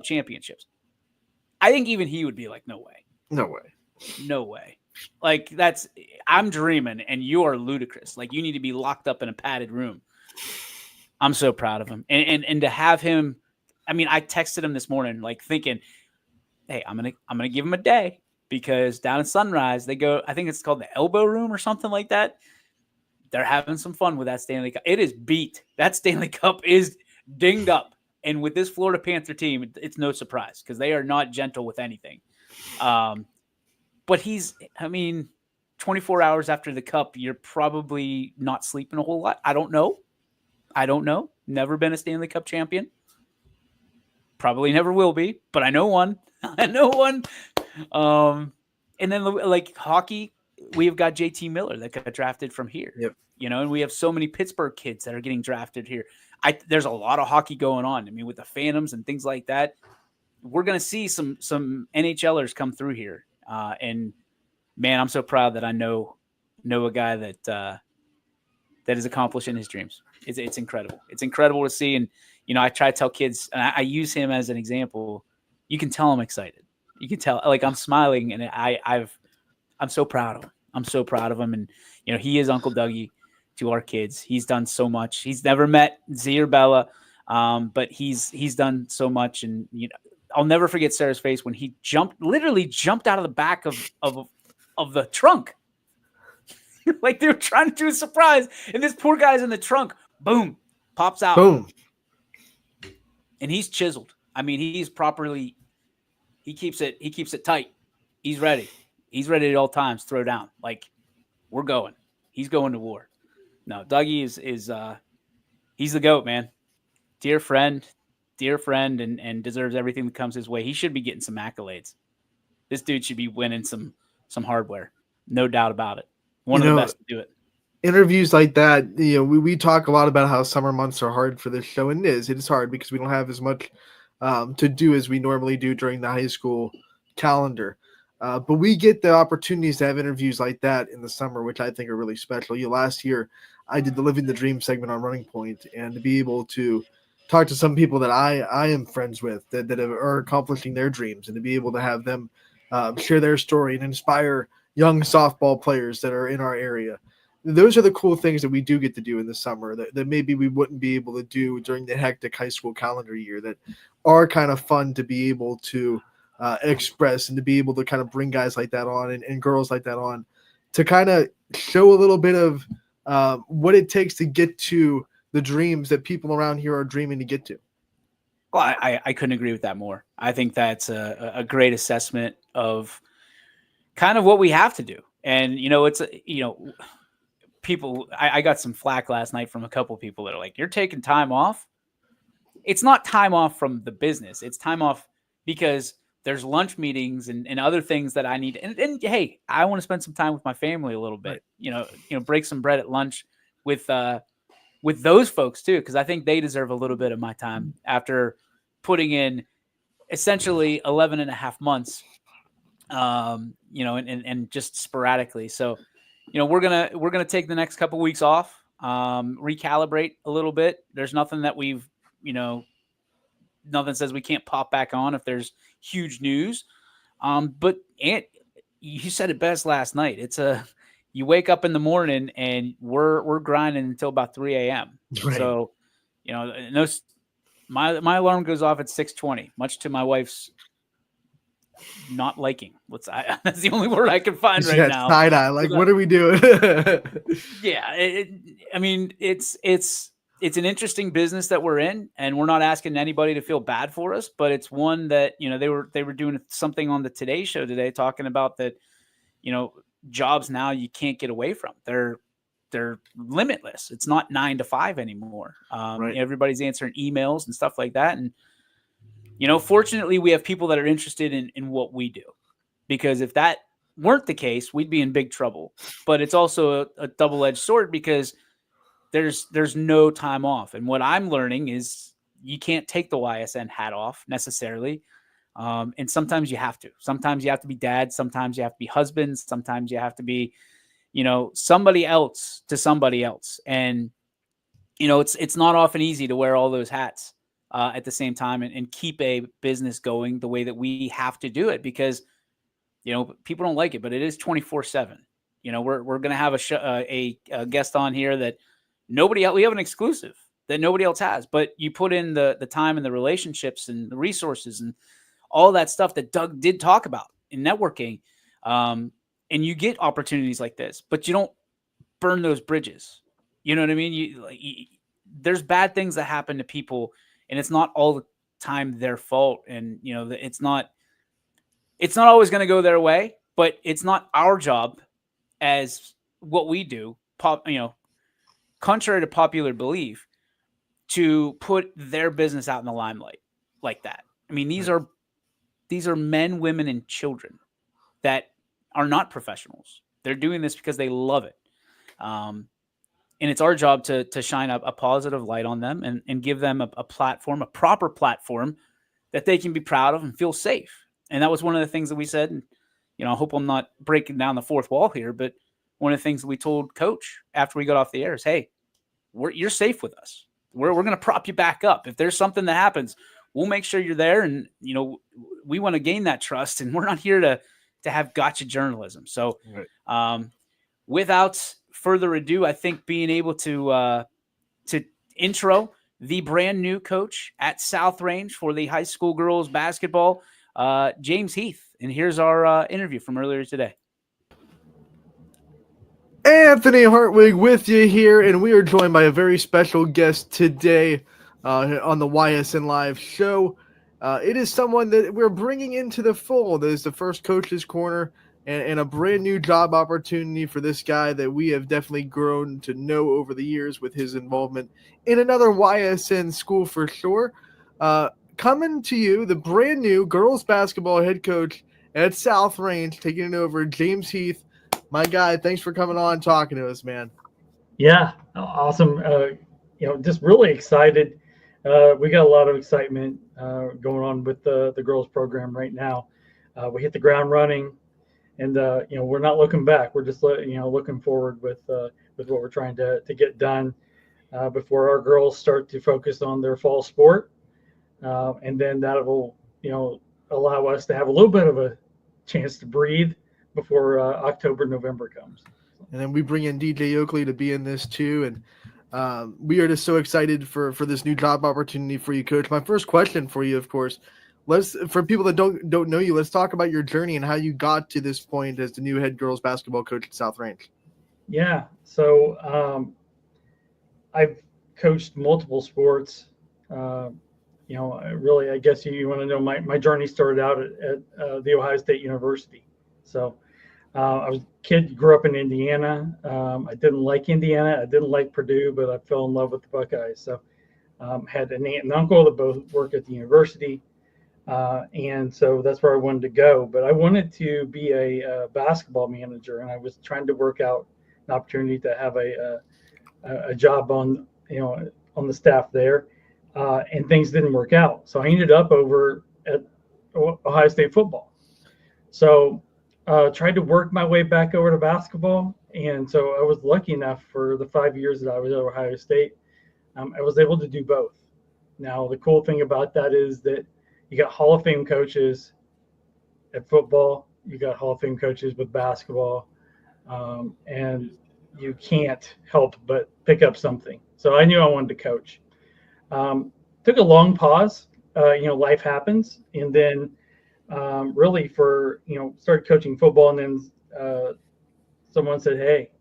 championships. I think even he would be like, no way. Like, I'm dreaming, and you are ludicrous. Like, you need to be locked up in a padded room. I'm so proud of him. And to have him, I mean, I texted him this morning, like, thinking, hey, I'm gonna give him a day, because down in Sunrise, they go, I think it's called the Elbow Room or something like that. They're having some fun with that Stanley Cup. It is beat. That Stanley Cup is dinged up. And with this Florida Panther team, it's no surprise, because they are not gentle with anything. But 24 hours after the Cup, you're probably not sleeping a whole lot. I don't know. Never been a Stanley Cup champion. Probably never will be, but I know one. And then, like, hockey, we've got JT Miller that got drafted from here. Yep. And we have so many Pittsburgh kids that are getting drafted here. There's a lot of hockey going on. I mean, with the Phantoms and things like that, we're going to see some NHLers come through here. And man, I'm so proud that I know a guy that is accomplishing his dreams. It's incredible. It's incredible to see. And, I try to tell kids, and I use him as an example. You can tell I'm excited. You can tell, like, I'm smiling, and I'm so proud of him. I'm so proud of him. And, he is Uncle Dougie to our kids. He's done so much. He's never met Z or Bella, but he's done so much. And, I'll never forget Sarah's face when he literally jumped out of the back of the trunk. Like, they were trying to do a surprise, and this poor guy's in the trunk. Boom, pops out. Boom. And he's chiseled. I mean, he keeps it tight. He's ready. He's ready at all times. Throw down. Like, we're going. He's going to war. No, Dougie is he's the GOAT, man. Dear friend, and deserves everything that comes his way. He should be getting some accolades. This dude should be winning some hardware. No doubt about it. One of the best to do it. Interviews like that, we talk a lot about how summer months are hard for this show, and it is hard because we don't have as much to do as we normally do during the high school calendar. But we get the opportunities to have interviews like that in the summer, which I think are really special. Last year, I did the Living the Dream segment on Running Point, and to be able to talk to some people that I am friends with that are accomplishing their dreams, and to be able to have them share their story and inspire young softball players that are in our area. Those are the cool things that we do get to do in the summer that maybe we wouldn't be able to do during the hectic high school calendar year, that are kind of fun to be able to express and to be able to kind of bring guys like that on and girls like that on to kind of show a little bit of what it takes to get to the dreams that people around here are dreaming to get to. Well, I couldn't agree with that more. I think that's a great assessment of kind of what we have to do. And, it's, people, I got some flack last night from a couple of people that are like, you're taking time off. It's not time off from the business. It's time off because there's lunch meetings and other things that I need. And hey, I want to spend some time with my family a little bit, break some bread at lunch with those folks too. Cause I think they deserve a little bit of my time after putting in essentially 11 and a half months, and just sporadically. So, we're going to take the next couple weeks off, recalibrate a little bit. There's nothing that we've, nothing says we can't pop back on if there's huge news. But you said it best last night. You wake up in the morning and we're grinding until about 3 a.m. Right. So, my alarm goes off at 6:20, much to my wife's not liking. That's the only word I can find right now. Side eye. Like, what are we doing? Yeah. It's an interesting business that we're in, and we're not asking anybody to feel bad for us, but it's one that, they were doing something on the Today Show today talking about that, jobs now you can't get away from. They're limitless. It's not 9 to 5 anymore. Right. Everybody's answering emails and stuff like that. And, fortunately we have people that are interested in what we do, because if that weren't the case, we'd be in big trouble. But it's also a double-edged sword because there's no time off. And what I'm learning is you can't take the YSN hat off necessarily. And sometimes you have to. Sometimes you have to be dad. Sometimes you have to be husband. Sometimes you have to be, somebody else to somebody else. And, it's not often easy to wear all those hats at the same time and keep a business going the way that we have to do it, because, people don't like it, but it is 24/7. We're going to have a guest on here that nobody else, we have an exclusive that nobody else has, but you put in the time and the relationships and the resources and all that stuff that Doug did talk about in networking. And you get opportunities like this, but you don't burn those bridges. You know what I mean? There's bad things that happen to people, and it's not all the time their fault. And, it's not always going to go their way, but it's not our job as what we do, contrary to popular belief, to put their business out in the limelight like that. I mean, these are men, women, and children that are not professionals. They're doing this because they love it. And it's our job to shine a positive light on them and give them a platform, a proper platform that they can be proud of and feel safe. And that was one of the things that we said. And, I hope I'm not breaking down the fourth wall here, but one of the things that we told Coach after we got off the air is, hey, you're safe with us. We're going to prop you back up. If there's something that happens, we'll make sure you're there. And, we want to gain that trust, and we're not here to have gotcha journalism. So without further ado, I think being able to intro the brand new coach at South Range for the high school girls basketball, James Heath. And here's our interview from earlier today. Anthony Hartwig with you here, and we are joined by a very special guest today on the YSN Live show. It is someone that we're bringing into the fold as the first Coach's Corner, and a brand new job opportunity for this guy that we have definitely grown to know over the years with his involvement in another YSN school for sure. Coming to you, the brand new girls basketball head coach at South Range, taking it over, James Heath. My guy, thanks for coming on and talking to us, man. Yeah, awesome. Just really excited. We got a lot of excitement going on with the girls program right now. We hit the ground running, and we're not looking back. We're just looking forward with what we're trying to get done before our girls start to focus on their fall sport, and then that will allow us to have a little bit of a chance to breathe before October, November comes. And then we bring in DJ Oakley to be in this too. And we are just so excited for this new job opportunity for you, Coach. My first question for you, of course, for people that don't know you, let's talk about your journey and how you got to this point as the new head girls basketball coach at South Range. Yeah. So I've coached multiple sports. Really, I guess you want to know my journey started out at the Ohio State University. So I was a kid, grew up in Indiana. I didn't like Indiana. I didn't like Purdue, but I fell in love with the Buckeyes. So had an aunt and uncle that both worked at the university. And so that's where I wanted to go. But I wanted to be a basketball manager, and I was trying to work out an opportunity to have a job on the staff there. And things didn't work out. So I ended up over at Ohio State football. So tried to work my way back over to basketball. And so I was lucky enough for the 5 years that I was at Ohio State, I was able to do both. Now, the cool thing about that is that you got Hall of Fame coaches at football, you got Hall of Fame coaches with basketball, and you can't help but pick up something. So I knew I wanted to coach. Took a long pause, life happens. And then really started coaching football. And then someone said, hey,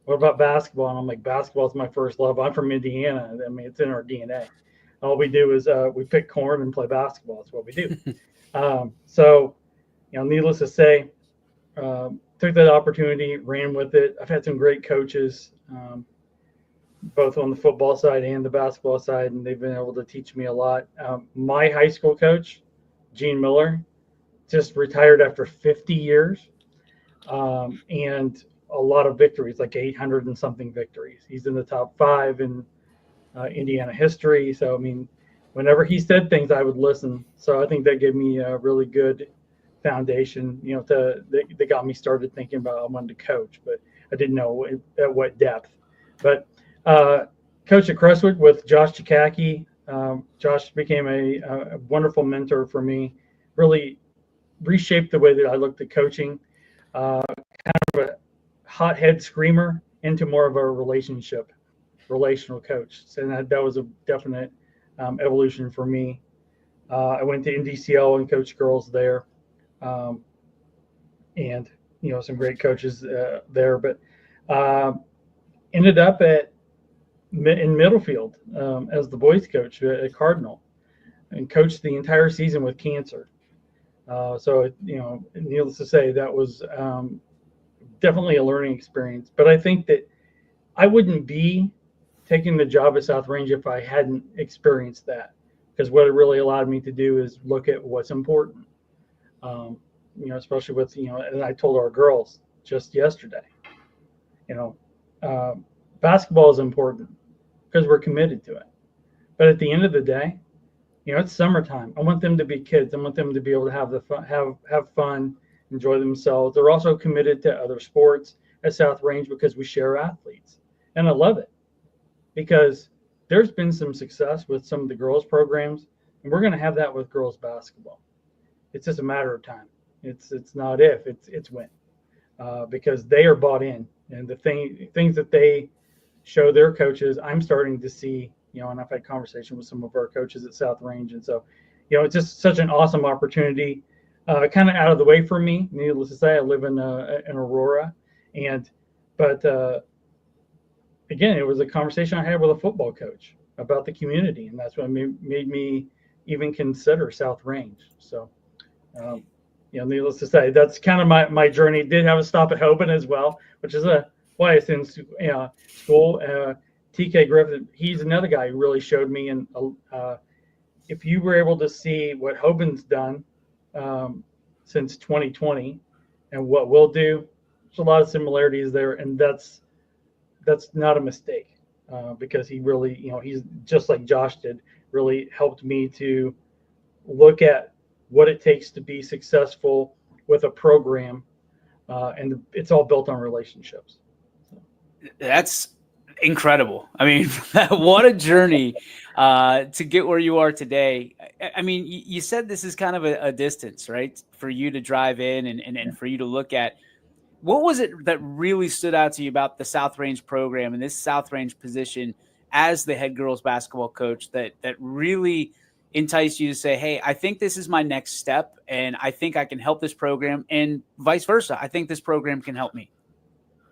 what about basketball? And I'm like, basketball is my first love. I'm from Indiana. I mean, it's in our DNA. All we do is we pick corn and play basketball. That's what we do. So, needless to say, took that opportunity, ran with it. I've had some great coaches, both on the football side and the basketball side, and they've been able to teach me a lot. My high school coach, Gene Miller, just retired after 50 years, and a lot of victories, like 800 and something victories. He's in the top 5 in Indiana history. So, I mean, whenever he said things, I would listen. So I think that gave me a really good foundation, that got me started thinking about I wanted to coach, but I didn't know at what depth. But coach at Crestwood with Josh Chikaki. Josh became a wonderful mentor for me, really reshaped the way that I looked at coaching, kind of a hothead screamer into more of a relational coach. So that was a definite evolution for me. I went to NDCL and coached girls there, and some great coaches there, but ended up in Middlefield as the boys coach at Cardinal, and coached the entire season with cancer. So needless to say, that was definitely a learning experience. But I think that I wouldn't be taking the job at South Range if I hadn't experienced that, because what it really allowed me to do is look at what's important. Especially with, and I told our girls just yesterday, basketball is important because we're committed to it. But at the end of the day, it's summertime. I want them to be kids. I want them to be able to have fun, enjoy themselves. They're also committed to other sports at South Range because we share athletes. And I love it because there's been some success with some of the girls programs, and we're going to have that with girls basketball. It's just a matter of time. It's not if, it's when, because they are bought in, and the things that they show their coaches, I'm starting to see, and I've had conversation with some of our coaches at South Range. And so, it's just such an awesome opportunity, kind of out of the way for me. Needless to say, I live in Aurora, but again, it was a conversation I had with a football coach about the community, and that's what made me even consider South Range. So, needless to say, that's kind of my journey. Did have a stop at Hoban as well, which is why it's in school. TK Griffin, he's another guy who really showed me. And if you were able to see what Hoban's done since 2020 and what we'll do, there's a lot of similarities there, and that's not a mistake, because he really, he's just like Josh did, really helped me to look at what it takes to be successful with a program, and it's all built on relationships. That's incredible. I mean, what a journey to get where you are today. I mean, you said this is kind of a distance, right? for you to drive in and for you to look at. What was it that really stood out to you about the South Range program and this South Range position as the head girls basketball coach that really enticed you to say, hey, I think this is my next step and I think I can help this program, and vice versa? I think this program can help me.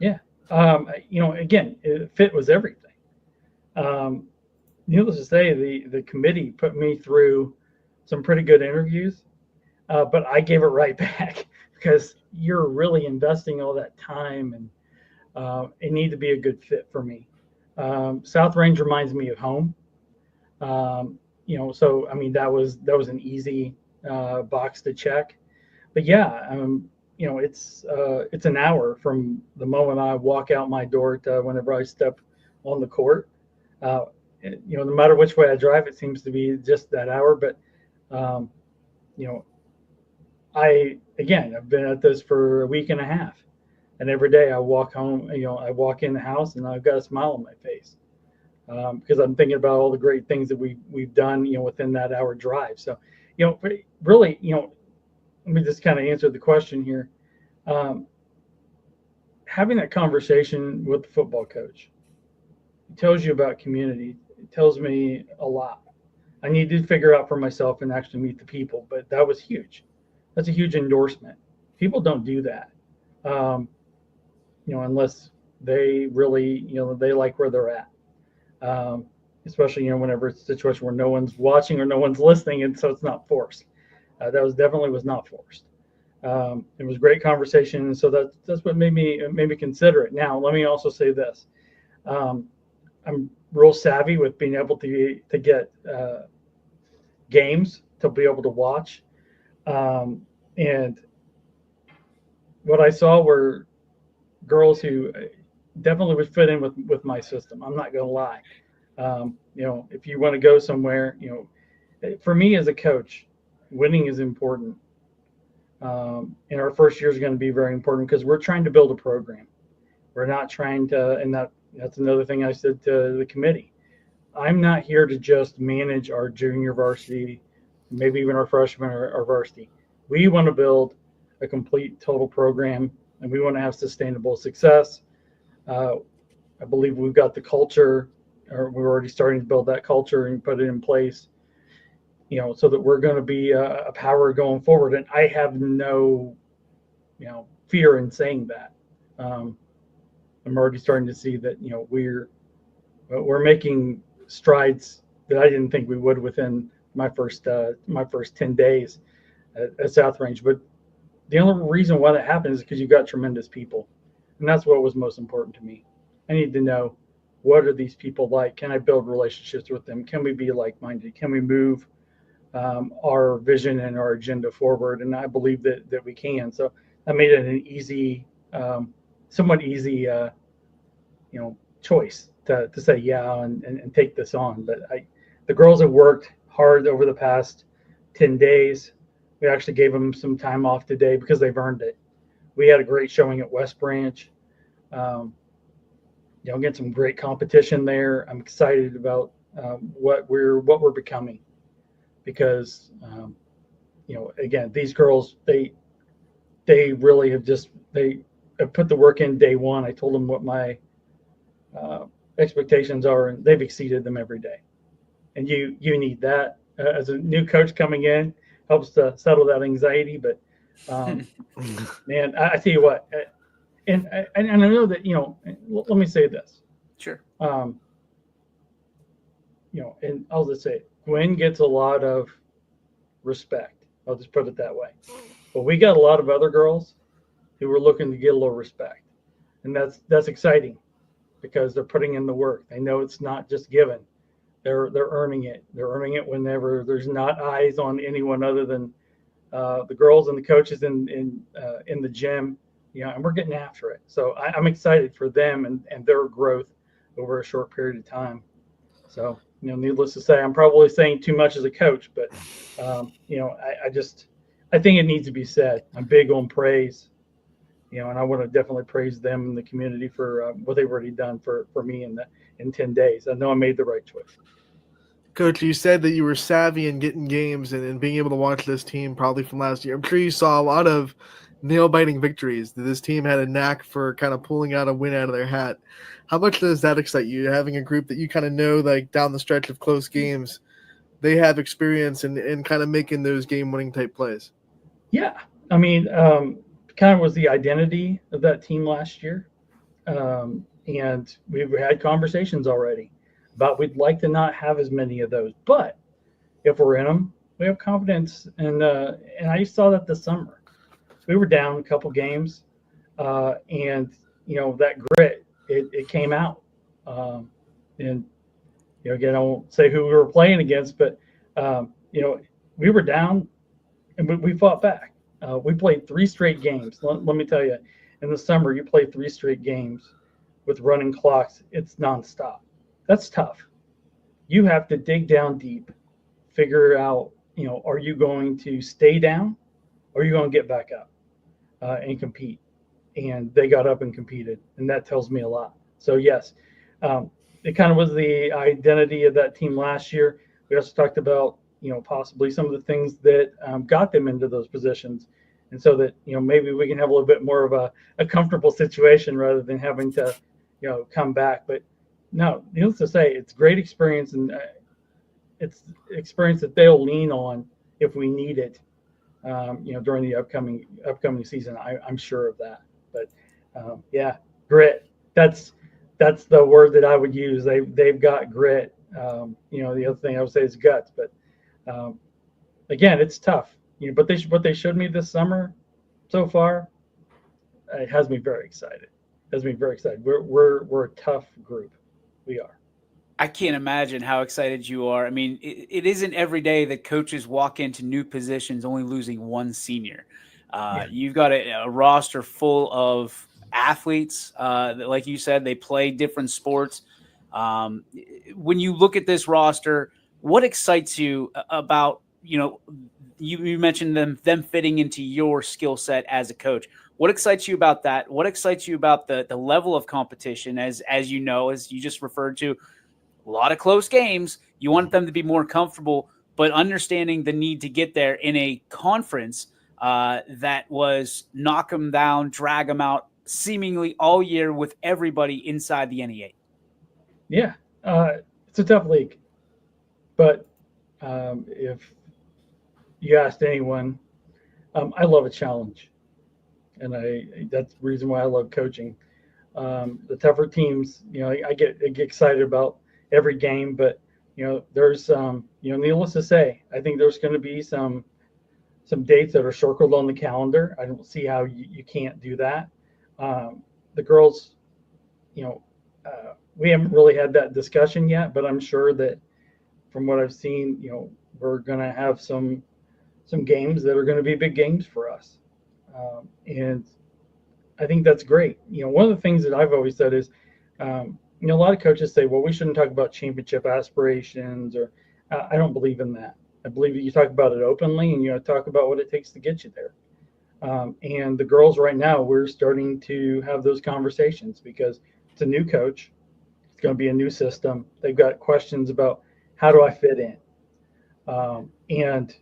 Yeah. Again, fit was everything. Needless to say, the committee put me through some pretty good interviews, but I gave it right back because you're really investing all that time, and it needed to be a good fit for me. South Range reminds me of home. So I mean that was an easy box to check. But yeah, it's an hour from the moment I walk out my door to whenever I step on the court. No matter which way I drive, it seems to be just that hour. But I've been at this for a week and a half, and every day I walk home. I walk in the house and I've got a smile on my face because I'm thinking about all the great things that we've done, within that hour drive. So, really, let me just kind of answer the question here. Having that conversation with the football coach, it tells you about community. It tells me a lot. I need to figure out for myself and actually meet the people, but that was huge. That's a huge endorsement. People don't do that, unless they really, they like where they're at. Especially, whenever it's a situation where no one's watching or no one's listening, and so it's not forced. That was not forced. It was a great conversation, and so that's what made me consider it. Now, let me also say this: I'm real savvy with being able to get games to be able to watch, and what I saw were girls who definitely would fit in with my system. I'm not going to lie. If you want to go somewhere, for me as a coach, winning is important. And our first year is going to be very important because we're trying to build a program. We're not trying to, and that's another thing I said to the committee. I'm not here to just manage our junior varsity, maybe even our freshman or our varsity. We want to build a complete total program, and we want to have sustainable success. I believe we've got the culture, or we're already starting to build that culture and put it in place, so that we're going to be a power going forward. And I have no, fear in saying that. I'm already starting to see that, we're making strides that I didn't think we would within my first 10 days at South Range. But the only reason why that happened is because you've got tremendous people. And that's what was most important to me. I need to know, what are these people like? Can I build relationships with them? Can we be like-minded? Can we move our vision and our agenda forward? And I believe that we can. So I made it an easy, somewhat easy, choice to say yeah and take this on. But the girls have worked hard over the past 10 days. We actually gave them some time off today because they've earned it. We had a great showing at West Branch. Get some great competition there. I'm excited about what we're becoming, because again, these girls, they really have have put the work in day one. I told them what my expectations are, and they've exceeded them every day. And you need that as a new coach coming in, helps to settle that anxiety. But man, I tell you what, and I know that, let me say this. Sure. And I'll just say it. Gwen gets a lot of respect. I'll just put it that way. But we got a lot of other girls who were looking to get a little respect. And that's exciting, because they're putting in the work. They know it's not just given. They're earning it. They're earning it whenever there's not eyes on anyone other than the girls and the coaches in the gym. And we're getting after it. So I'm excited for them and their growth over a short period of time. So, needless to say, I'm probably saying too much as a coach, but, I think it needs to be said. I'm big on praise, and I want to definitely praise them and the community for what they've already done for me in 10 days. I know I made the right choice. Coach, you said that you were savvy in getting games and being able to watch this team probably from last year. I'm sure you saw a lot of nail-biting victories. This team had a knack for kind of pulling out a win out of their hat. How much does that excite you, having a group that you kind of know, like down the stretch of close games, they have experience in kind of making those game-winning type plays? Yeah. I mean, kind of was the identity of that team last year. And we've had conversations already about we'd like to not have as many of those. But if we're in them, we have confidence. And I saw that this summer. We were down a couple games, and, that grit, it came out. And, again, I won't say who we were playing against, but, we were down and we fought back. We played 3 straight games. Let me tell you, in the summer, you play 3 straight games with running clocks. It's nonstop. That's tough. You have to dig down deep, figure out, are you going to stay down or are you going to get back up and compete? And they got up and competed, and that tells me a lot. So, yes, it kind of was the identity of that team last year. We also talked about, possibly some of the things that got them into those positions. And so that, maybe we can have a little bit more of a comfortable situation rather than having to, come back. But no, needless to say, it's great experience, and it's experience that they'll lean on if we need it, during the upcoming season. I'm sure of that. But yeah, grit. That's the word that I would use. They've got grit. The other thing I would say is guts. But again, it's tough. But what they showed me this summer so far, it has me very excited. We're a tough group. We are. I can't imagine how excited you are. I mean, it isn't every day that coaches walk into new positions only losing one senior. You've got a roster full of athletes. Like you said, they play different sports. When you look at this roster, what excites you about, you mentioned them fitting into your skill set as a coach. What excites you about that? What excites you about the level of competition? As you just referred to, a lot of close games. You want them to be more comfortable, but understanding the need to get there in a conference that was knock them down, drag them out seemingly all year with everybody inside the NE8. Yeah, it's a tough league. But if you asked anyone, I love a challenge. And that's the reason why I love coaching. The tougher teams, I get excited about every game, but there's needless to say, I think there's going to be some dates that are circled on the calendar. I don't see how you can't do that. The girls, we haven't really had that discussion yet, but I'm sure that from what I've seen, we're going to have some games that are going to be big games for us. And I think that's great. One of the things that I've always said is, a lot of coaches say, well, we shouldn't talk about championship aspirations, or I don't believe in that. I believe that you talk about it openly and you talk about what it takes to get you there. And the girls right now, we're starting to have those conversations because it's a new coach. It's going to be a new system. They've got questions about how do I fit in? And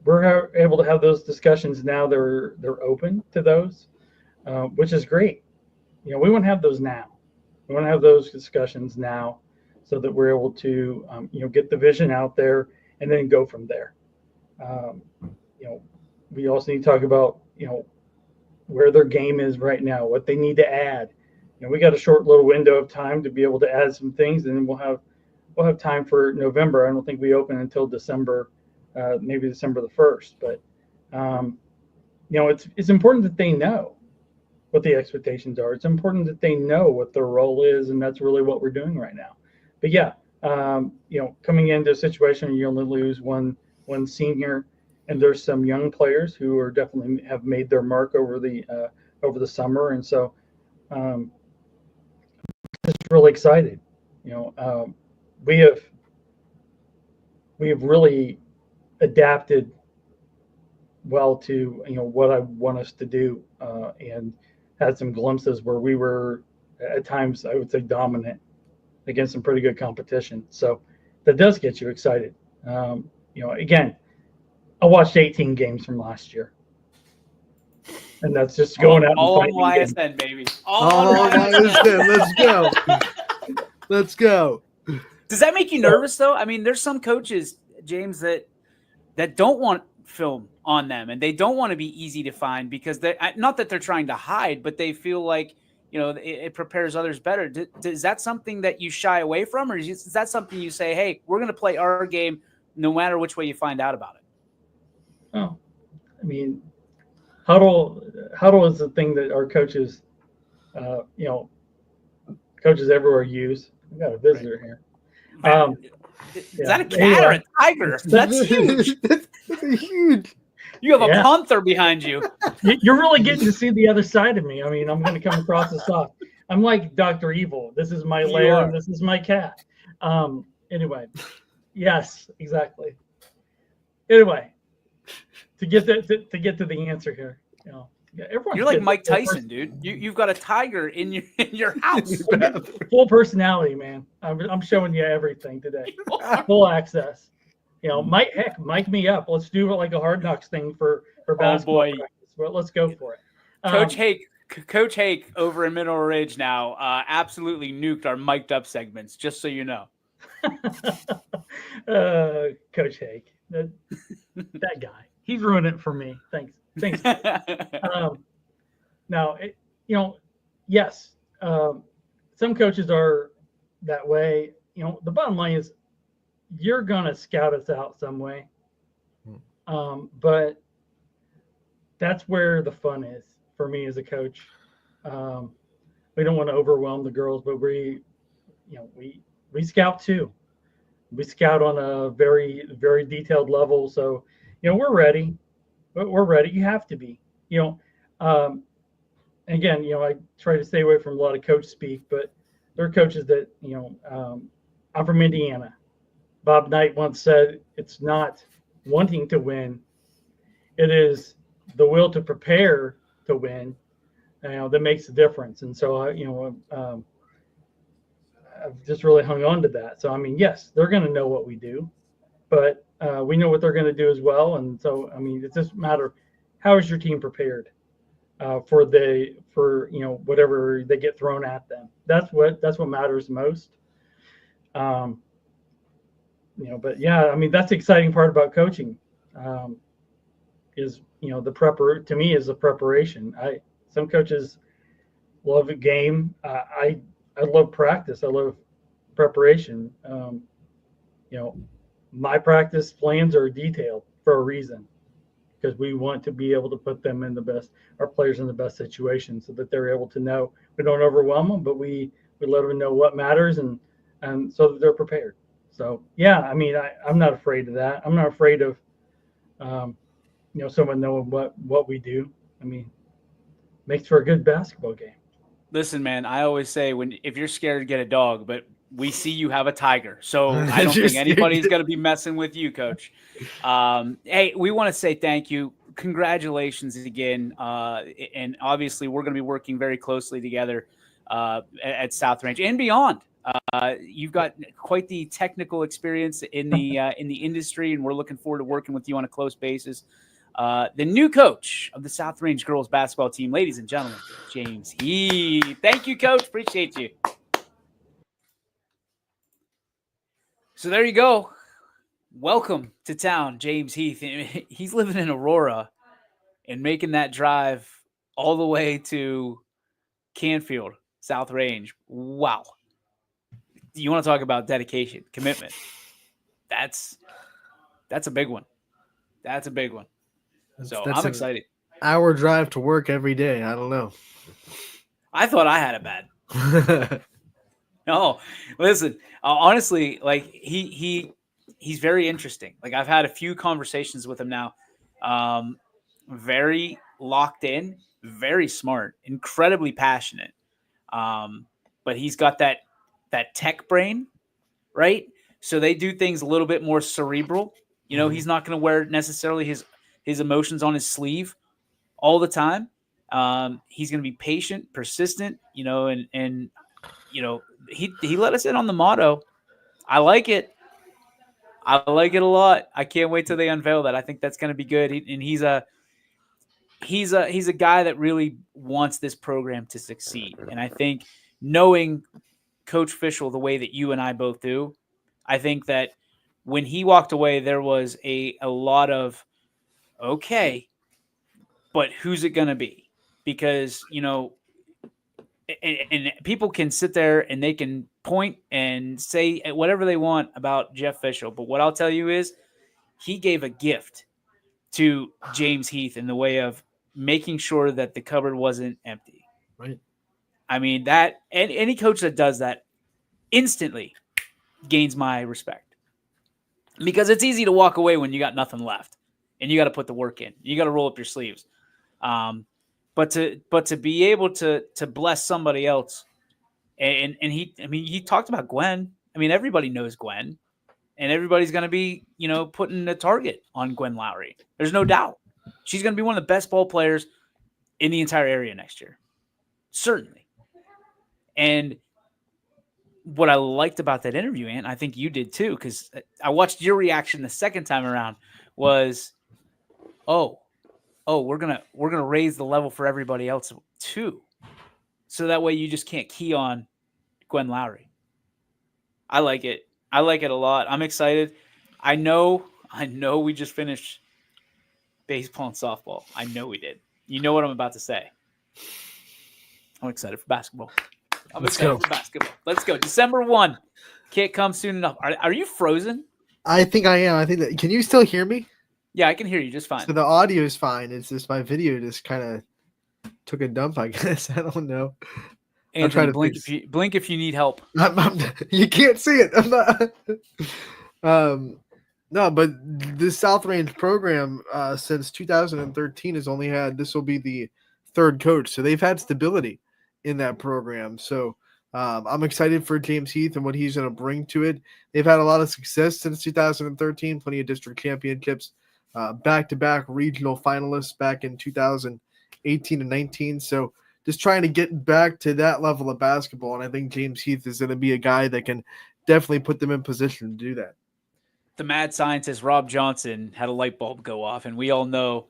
we're able to have those discussions now. They're open to those, which is great. We want to have those now. We want to have those discussions now so that we're able to, get the vision out there and then go from there. We also need to talk about, where their game is right now, what they need to add. We got a short little window of time to be able to add some things, and then we'll have time for November. I don't think we open until December, maybe December the 1st. But it's important that they know what the expectations are. It's important that they know what their role is, and that's really what we're doing right now. But yeah, coming into a situation where you only lose one senior, and there's some young players who are definitely have made their mark over the summer, and so just really excited. We have really adapted well to what I want us to do, and had some glimpses where we were at times, I would say, dominant against some pretty good competition. So that does get you excited. Again, I watched 18 games from last year. And that's just going out and all on fighting YSN, baby. All on YSN. Let's go. Let's go. Does that make you nervous, though? I mean, there's some coaches, James, that don't want film on them, and they don't want to be easy to find because they're not that they're trying to hide, but they feel like, it prepares others better. Is that something that you shy away from, or is that something you say, hey, we're going to play our game no matter which way you find out about it? Oh, I mean, huddle is the thing that our coaches, coaches everywhere use. We got a visitor here. Is that a cat or a tiger? That's huge. That's huge. You have a panther behind you. You're really getting to see the other side of me. I mean, I'm going to come across as soft. I'm like Dr. Evil. This is my lair, and this is my cat. Anyway, yes, exactly. Anyway, to get to the answer here, you're like Mike Tyson, dude. You've got a tiger in your house. Full personality, man. I'm showing you everything today. Full access. Mic me up. Let's do like a Hard Knocks thing for basketball practice. Well, let's go for it. Coach Hake over in Mineral Ridge now absolutely nuked our mic'd up segments, just so you know. Coach Hake, that guy, he's ruined it for me. Thanks. Now, yes, some coaches are that way. The bottom line is you're going to scout us out some way. But that's where the fun is for me as a coach. We don't want to overwhelm the girls, but we scout too. We scout on a very, very detailed level. So, we're ready. We're ready. You have to be, again, I try to stay away from a lot of coach speak, but there are coaches that, I'm from Indiana. Bob Knight once said, it's not wanting to win. It is the will to prepare to win, that makes the difference. And so, I've just really hung on to that. So, I mean, yes, they're going to know what we do, but we know what they're going to do as well. And so, I mean, it's just a matter of how is your team prepared for whatever they get thrown at them. That's what matters most. But yeah, I mean, that's the exciting part about coaching is, to me is the preparation. Some coaches love a game. I love practice. I love preparation. My practice plans are detailed for a reason, because we want to be able to put them in our players in the best situation so that they're able to know we don't overwhelm them, but we let them know what matters and so that they're prepared. So, yeah, I mean, I'm not afraid of that. I'm not afraid of, someone knowing what we do. I mean, makes for a good basketball game. Listen, man, I always say if you're scared, get a dog, but we see you have a tiger. So I don't think anybody's going to be messing with you, Coach. Hey, we want to say thank you. Congratulations again. And obviously we're going to be working very closely together at South Range and beyond. You've got quite the technical experience in the industry, and we're looking forward to working with you on a close basis. The new coach of the South Range girls basketball team, ladies and gentlemen, James Heath. Thank you, Coach. Appreciate you. So there you go. Welcome to town, James Heath. He's living in Aurora and making that drive all the way to Canfield, South Range. Wow. You want to talk about dedication, commitment. That's a big one. That's a big one. So I'm excited. Hour drive to work every day. I don't know. I thought I had it bad. No, listen, honestly, like he's very interesting. Like I've had a few conversations with him now. Very locked in, very smart, incredibly passionate. But he's got that tech brain, right? So they do things a little bit more cerebral. He's not going to wear necessarily his emotions on his sleeve all the time. He's going to be patient, persistent, and he let us in on the motto. I like it. I like it a lot. I can't wait till they unveil that. I think that's going to be good. And he's a guy that really wants this program to succeed. And I think knowing Coach Fischel the way that you and I both do, I think that when he walked away, there was a lot of, okay, but who's it going to be? Because, and people can sit there and they can point and say whatever they want about Jeff Fischel. But what I'll tell you is he gave a gift to James Heath in the way of making sure that the cupboard wasn't empty. Right. I mean, that any coach that does that instantly gains my respect, because it's easy to walk away when you got nothing left and you got to put the work in. You got to roll up your sleeves. But to be able to bless somebody else, and he talked about Gwen. I mean, everybody knows Gwen, and everybody's going to be putting a target on Gwen Lowry. There's no doubt she's going to be one of the best ball players in the entire area next year, certainly. And what I liked about that interview, Ant, I think you did too, because I watched your reaction the second time around, was, oh, we're gonna raise the level for everybody else too, so that way you just can't key on Gwen Lowry. I like it. I like it a lot. I'm excited. I know we just finished baseball and softball. I know we did. You know what I'm about to say. I'm excited for basketball. Let's go. Let's go. December 1. Can't come soon enough. Are you frozen? I think I am. I think that. Can you still hear me? Yeah, I can hear you just fine. So the audio is fine. It's just my video just kind of took a dump, I guess. I don't know. Anthony, I'm trying to blink if you need help. You can't see it. I'm not. No, but the South Range program since 2013 has only had, this will be the third coach. So they've had stability in that program. So I'm excited for James Heath and what he's going to bring to it. They've had a lot of success since 2013, plenty of district championships, back-to-back regional finalists back in 2018 and 19. So just trying to get back to that level of basketball. And I think James Heath is going to be a guy that can definitely put them in position to do that. The mad scientist Rob Johnson had a light bulb go off, and we all know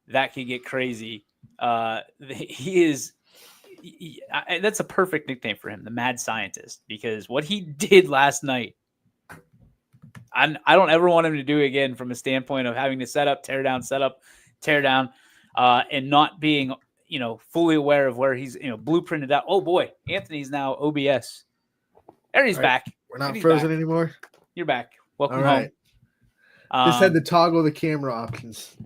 that can get crazy. That's a perfect nickname for him, the mad scientist, because what he did last night, I don't ever want him to do again from a standpoint of having to set up, tear down, and not being, fully aware of where he's, blueprinted out. Oh boy, Anthony's now OBS. There he's back. We're not frozen anymore. You're back. Welcome All right. home. Just had to toggle the camera options.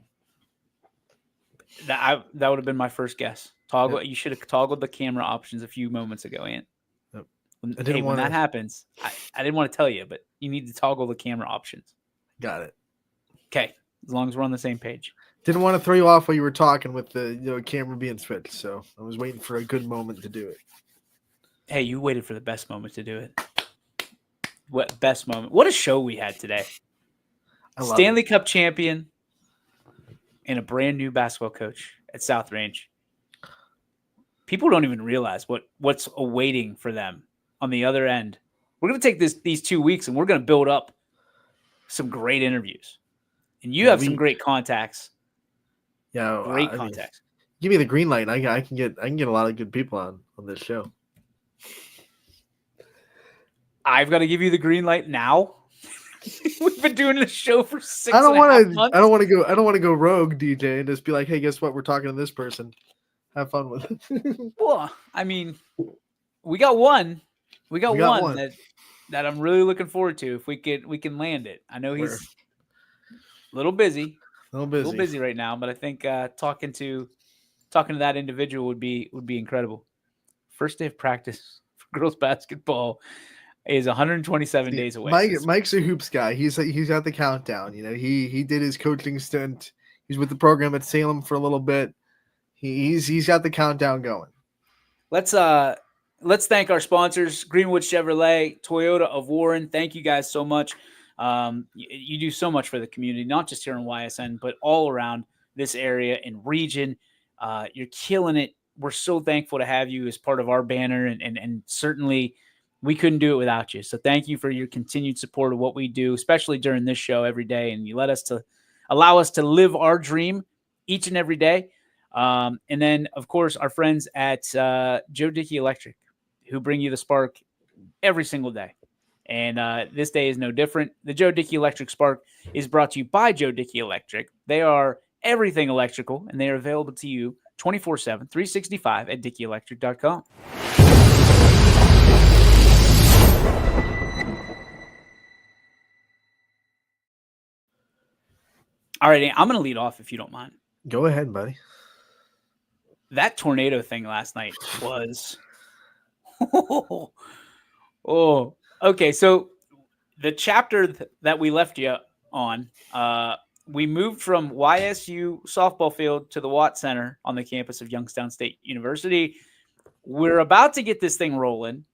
That would have been my first guess. Toggle. Yep. You should have toggled the camera options a few moments ago, Ant. Yep. When that happens, I didn't want to tell you, but you need to toggle the camera options. Got it. Okay, as long as we're on the same page. Didn't want to throw you off while you were talking with the camera being switched, so I was waiting for a good moment to do it. Hey, you waited for the best moment to do it. What best moment? What a show we had today. Stanley Cup champion and a brand new basketball coach at South Range. People don't even realize what's awaiting for them on the other end. We're going to take these 2 weeks and we're going to build up some great interviews. And you have some great contacts. Yeah, great contacts. Give me the green light. I can get a lot of good people on this show. I've got to give you the green light now. We've been doing this show for 6 I don't months. I don't want to go rogue, DJ, and just be like, hey, guess what? We're talking to this person. Have fun with it. Well, I mean, we got one. We got one that I'm really looking forward to. If we can land it. I know he's a little busy. A little busy right now, but I think talking to that individual would be incredible. First day of practice for girls basketball is 127 days away. Mike's a hoops guy. He's got the countdown. He did his coaching stint. He's with the program at Salem for a little bit. He's got the countdown going. Let's thank our sponsors, Greenwood Chevrolet, Toyota of Warren. Thank you guys so much. You do so much for the community, not just here in YSN, but all around this area and region. You're killing it. We're so thankful to have you as part of our banner, and certainly we couldn't do it without you. So thank you for your continued support of what we do, especially during this show every day. And you allow us to live our dream each and every day. And then, of course, our friends at Joe Dickey Electric, who bring you the spark every single day. And this day is no different. The Joe Dickey Electric Spark is brought to you by Joe Dickey Electric. They are everything electrical, and they are available to you 24/7, 365 at DickeyElectric.com. All right, I'm going to lead off if you don't mind. Go ahead, buddy. That tornado thing last night was oh, okay. So the chapter that we left you on, we moved from YSU softball field to the Watt Center on the campus of Youngstown State University. We're about to get this thing rolling,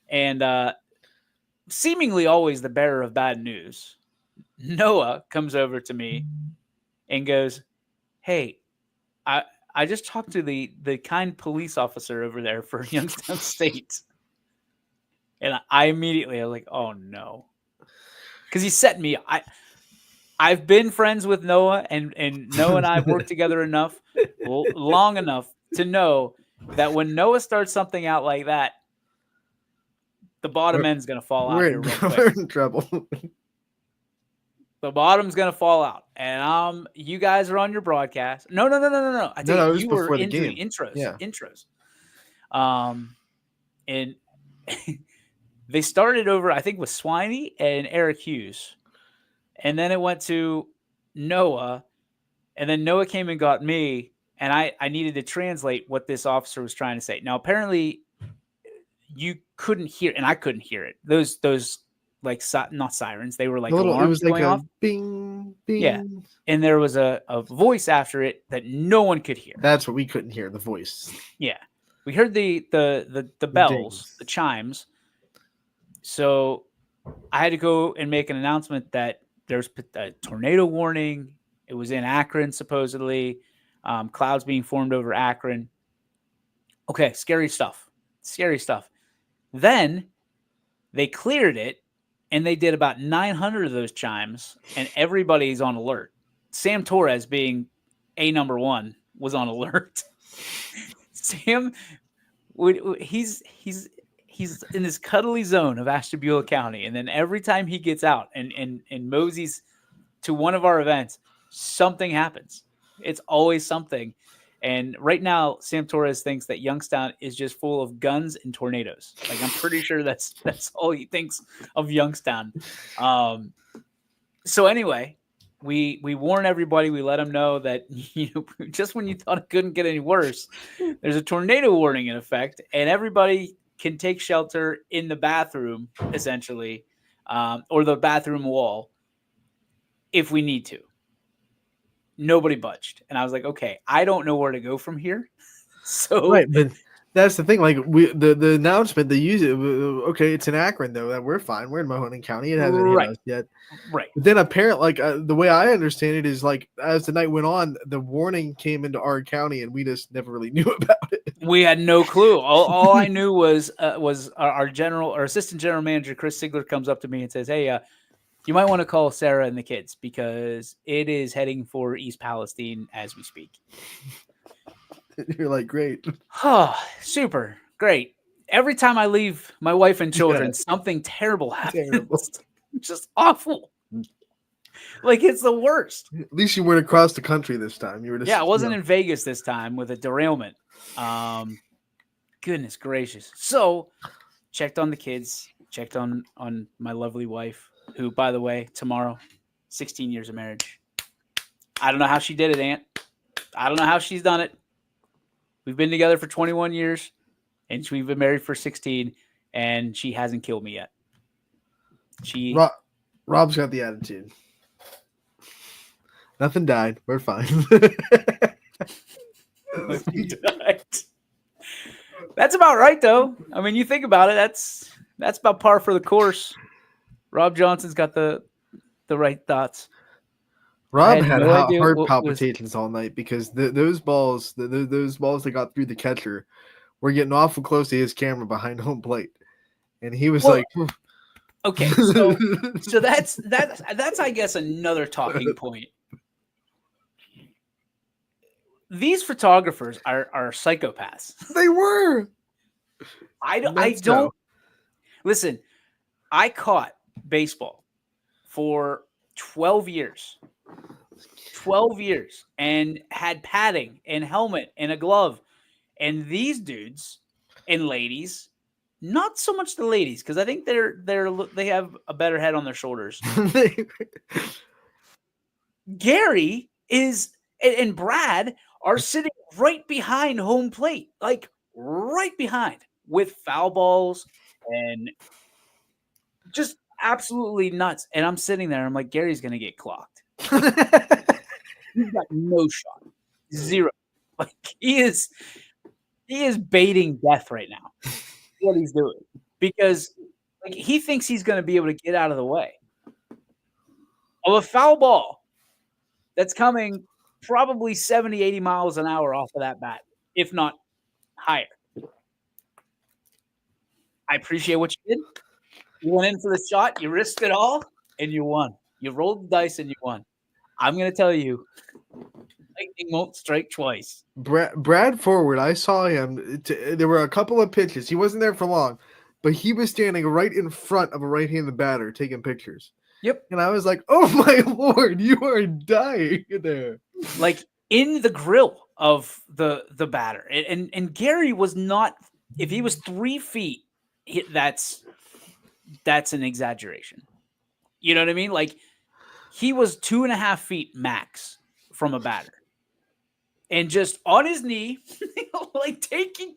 and seemingly always the bearer of bad news, Noah comes over to me and goes, "Hey, I just talked to the kind police officer over there for Youngstown State." And I immediately, I was like, "Oh no." Because he set me. I've been friends with Noah, and Noah and I have worked together enough, long enough to know that when Noah starts something out like that, the bottom end's going to fall out here real quick. We're in trouble. The bottom's going to fall out. And you guys are on your broadcast. No. I think you were into the intros. Yeah. Intros. And they started over, I think, with Swiney and Eric Hughes. And then it went to Noah. And then Noah came and got me. And I needed to translate what this officer was trying to say. Now, apparently, you couldn't hear, and I couldn't hear it. Those like not sirens, they were like alarms. It was like going a off. Bing, bing. Yeah, and there was a voice after it that no one could hear. That's what we couldn't hear, the voice. Yeah, we heard the bells, dings. the chimes. So I had to go and make an announcement that there's a tornado warning. It was in Akron, supposedly. Clouds being formed over Akron. Okay, scary stuff. Then they cleared it, and they did about 900 of those chimes, and everybody's on alert. Sam Torres, being number one, was on alert. Sam, he's in this cuddly zone of Ashtabula County, and then every time he gets out and moseys to one of our events, something happens. It's always something. And right now, Sam Torres thinks that Youngstown is just full of guns and tornadoes. Like, I'm pretty sure that's all he thinks of Youngstown. So anyway, we warn everybody. We let them know that just when you thought it couldn't get any worse, there's a tornado warning in effect, and everybody can take shelter in the bathroom, essentially, or the bathroom wall, if we need to. Nobody budged. And I was like, okay, I don't know where to go from here. So Right, but that's the thing. Like, the announcement, they use it. Okay, it's in Akron, though. That we're fine. We're in Mahoning County. It hasn't hit us yet. Right. But then apparently, the way I understand it is, like, as the night went on, the warning came into our county, and we just never really knew about it. We had no clue. All I knew was our assistant general manager, Chris Sigler, comes up to me and says, "Hey, you might want to call Sarah and the kids because it is heading for East Palestine as we speak." You're like, great. Oh, super great. Every time I leave my wife and children, something terrible happens. Terrible. Just awful. Like, it's the worst. At least you weren't across the country this time. You were just, Yeah, I wasn't in Vegas this time with a derailment. Goodness gracious. So, checked on the kids, checked on my lovely wife, who, by the way, tomorrow, 16 years of marriage. I don't know how she did it, Aunt. I don't know how she's done it. We've been together for 21 years, and we've been married for 16, and she hasn't killed me yet. Rob's got the attitude. Nothing died. We're fine. That's about right, though. I mean, you think about it, that's about par for the course. Rob Johnson's got the right thoughts. Rob had heart palpitations all night because those balls that got through the catcher were getting awful close to his camera behind home plate. and he was Well, like, "Oof." Okay, so that's I guess another talking point. These photographers are psychopaths. They were. I Nuts, don't though. listen. I caught baseball for 12 years. 12 years and had padding and helmet and a glove. And these dudes and ladies, not so much the ladies, because I think they have a better head on their shoulders. Gary and Brad are sitting right behind home plate, like right behind, with foul balls and just absolutely nuts. And I'm sitting there, I'm like, Gary's gonna get clocked. He's got no shot. Zero. Like he is baiting death right now. What he's doing. Because like he thinks he's gonna be able to get out of the way of a foul ball that's coming probably 70, 80 miles an hour off of that bat, if not higher. I appreciate what you did. You went in for the shot, you risked it all, and you won. You rolled the dice and you won. I'm going to tell you, lightning won't strike twice. Brad Forward, I saw him. There were a couple of pitches. He wasn't there for long, but he was standing right in front of a right-handed batter taking pictures. Yep. And I was like, oh my Lord, you are dying there. Like in the grill of the batter. And Gary was not, if he was 3 feet, that's an exaggeration. You know what I mean? Like he was 2.5 feet max from a batter. And just on his knee, like taking.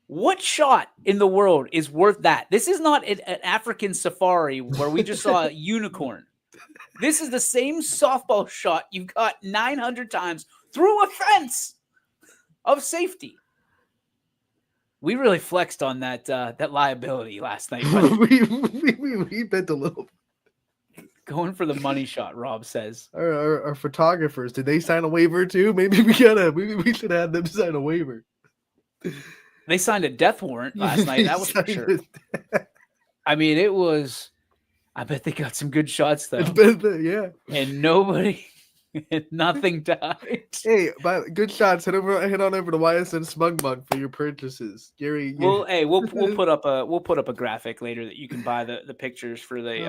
What shot in the world is worth that? This is not an African safari where we just saw a unicorn. This is the same softball shot you've got 900 times through a fence of safety. We really flexed on that liability last night. we bet a little. Going for the money shot, Rob says. Our photographers, did they sign a waiver too? Maybe we should have them sign a waiver. They signed a death warrant last night. That was for sure. I mean, it was. I bet they got some good shots though. Yeah. And nothing died. Hey, but good shots. Head on over to YSN Smug Mug for your purchases, Gary. We'll put up a graphic later that you can buy the pictures for the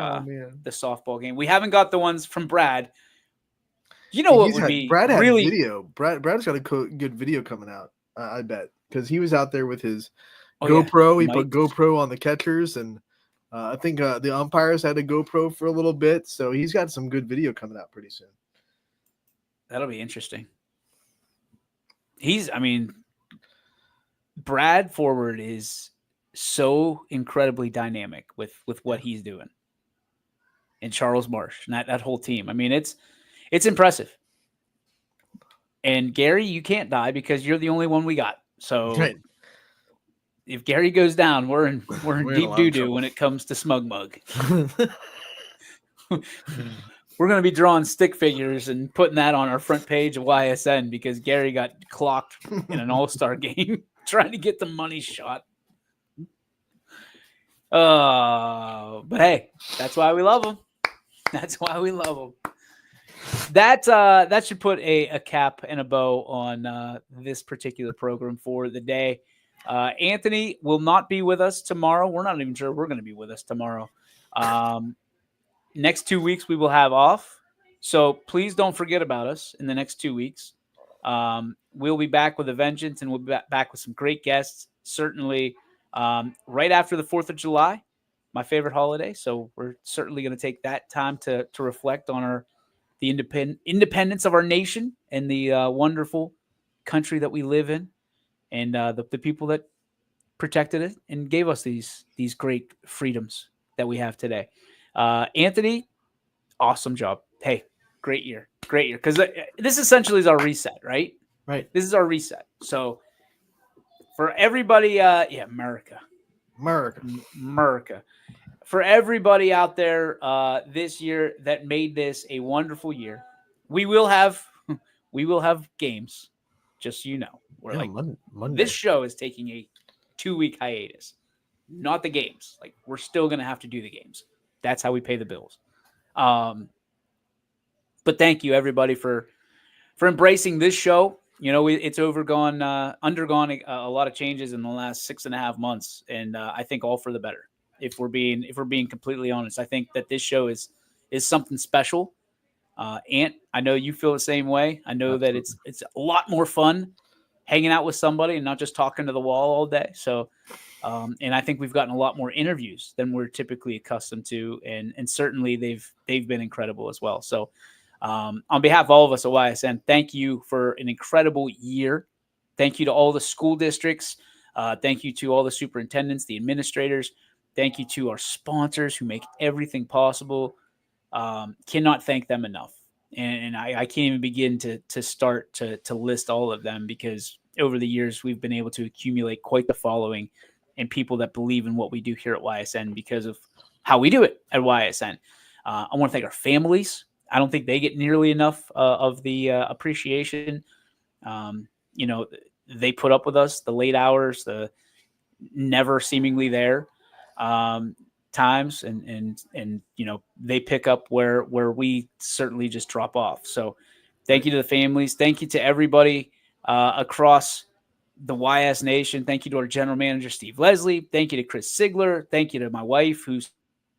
softball game. We haven't got the ones from Brad. You know what would be Brad had really video. Brad's got a good video coming out. I bet because he was out there with his Oh, GoPro. yeah. He put GoPro on the catchers, and I think the umpires had a GoPro for a little bit. So he's got some good video coming out pretty soon. That'll be interesting. Brad Forward is so incredibly dynamic with what he's doing. And Charles Marsh and that whole team. I mean, it's impressive. And Gary, you can't die because you're the only one we got. So Right. If Gary goes down, we're in We're in a deep lot of doo-doo trouble. when it comes to Smug Mug. We're going to be drawing stick figures and putting that on our front page of YSN because Gary got clocked in an all-star game trying to get the money shot. But hey, that's why we love him. That's why we love him. That should put a cap and a bow on this particular program for the day. Anthony will not be with us tomorrow. We're not even sure we're going to be with us tomorrow. Next 2 weeks we will have off. So please don't forget about us in the next 2 weeks. We'll be back with a vengeance, and we'll be back with some great guests. Certainly right after the 4th of July, my favorite holiday. So we're certainly going to take that time to reflect on the independence of our nation and the wonderful country that we live in, and the people that protected it and gave us these great freedoms that we have today. Anthony, awesome job. Hey, great year. Because this essentially is our reset, right? Right. This is our reset. So for everybody, America. For everybody out there this year that made this a wonderful year, we will have games. Just so you know, we're Monday. This show is taking a 2-week hiatus. not the games. Like, we're still going to have to do the games. That's how we pay the bills. But thank you, everybody, for embracing this show. It's undergone a lot of changes in the last 6.5 months, and I think all for the better. If we're being completely honest, I think that this show is something special. Ant, I know you feel the same way. I know Absolutely. That it's a lot more fun hanging out with somebody and not just talking to the wall all day. So, and I think we've gotten a lot more interviews than we're typically accustomed to, and certainly they've been incredible as well. So, on behalf of all of us at YSN, thank you for an incredible year. Thank you to all the school districts. Thank you to all the superintendents, the administrators. Thank you to our sponsors who make everything possible. Cannot thank them enough. And I can't even begin to start to list all of them, because over the years we've been able to accumulate quite the following and people that believe in what we do here at YSN because of how we do it at YSN. I want to thank our families. I don't think they get nearly enough of the appreciation. They put up with us, the late hours, the never seemingly there times, and they pick up where we certainly just drop off. So thank you to the families. Thank you to everybody across the YS Nation. Thank you to our general manager, Steve Leslie. Thank you to Chris Sigler. Thank you to my wife, who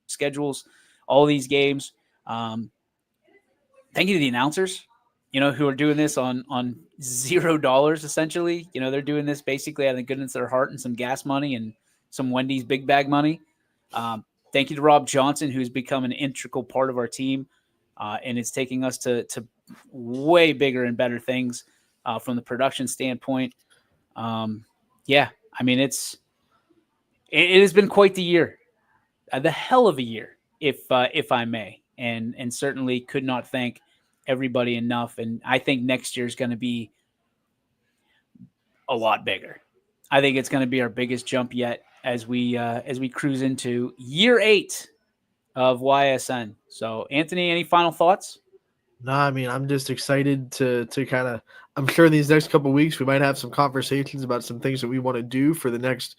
schedules all these games. Thank you to the announcers, who are doing this on $0 essentially. They're doing this basically out of the goodness of their heart and some gas money and some Wendy's big bag money. Thank you to Rob Johnson, who's become an integral part of our team, and it's taking us to way bigger and better things from the production standpoint. It has been quite the year, the hell of a year, if I may. And certainly could not thank everybody enough. And I think next year is going to be a lot bigger. I think it's going to be our biggest jump yet as we cruise into year 8 of YSN. So, Anthony, any final thoughts? No, I'm just excited to kind of. I'm sure in these next couple of weeks we might have some conversations about some things that we want to do for the next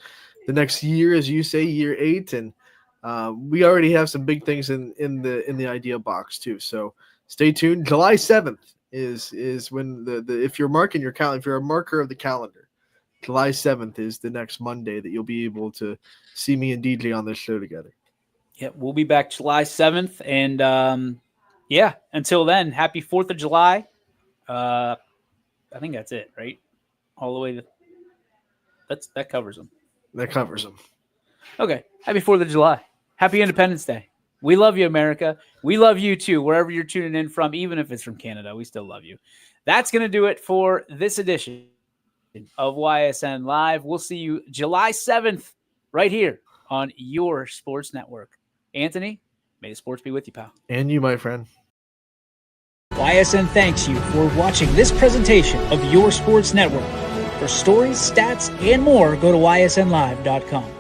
year, as you say, year 8, and. We already have some big things in the idea box too. So stay tuned. July 7th is when if you're marking your calendar, if you're a marker of the calendar, July 7th is the next Monday that you'll be able to see me and DJ on this show together. Yeah, we'll be back July 7th. And until then, happy 4th of July. I think that's it, right? All the way that covers them. That covers them. Okay. Happy 4th of July. Happy Independence Day. We love you, America. We love you too, wherever you're tuning in from, even if it's from Canada. We still love you. That's going to do it for this edition of YSN Live. We'll see you July 7th right here on your sports network. Anthony, may the sports be with you, pal. And you, my friend. YSN thanks you for watching this presentation of your sports network. For stories, stats, and more, go to ysnlive.com.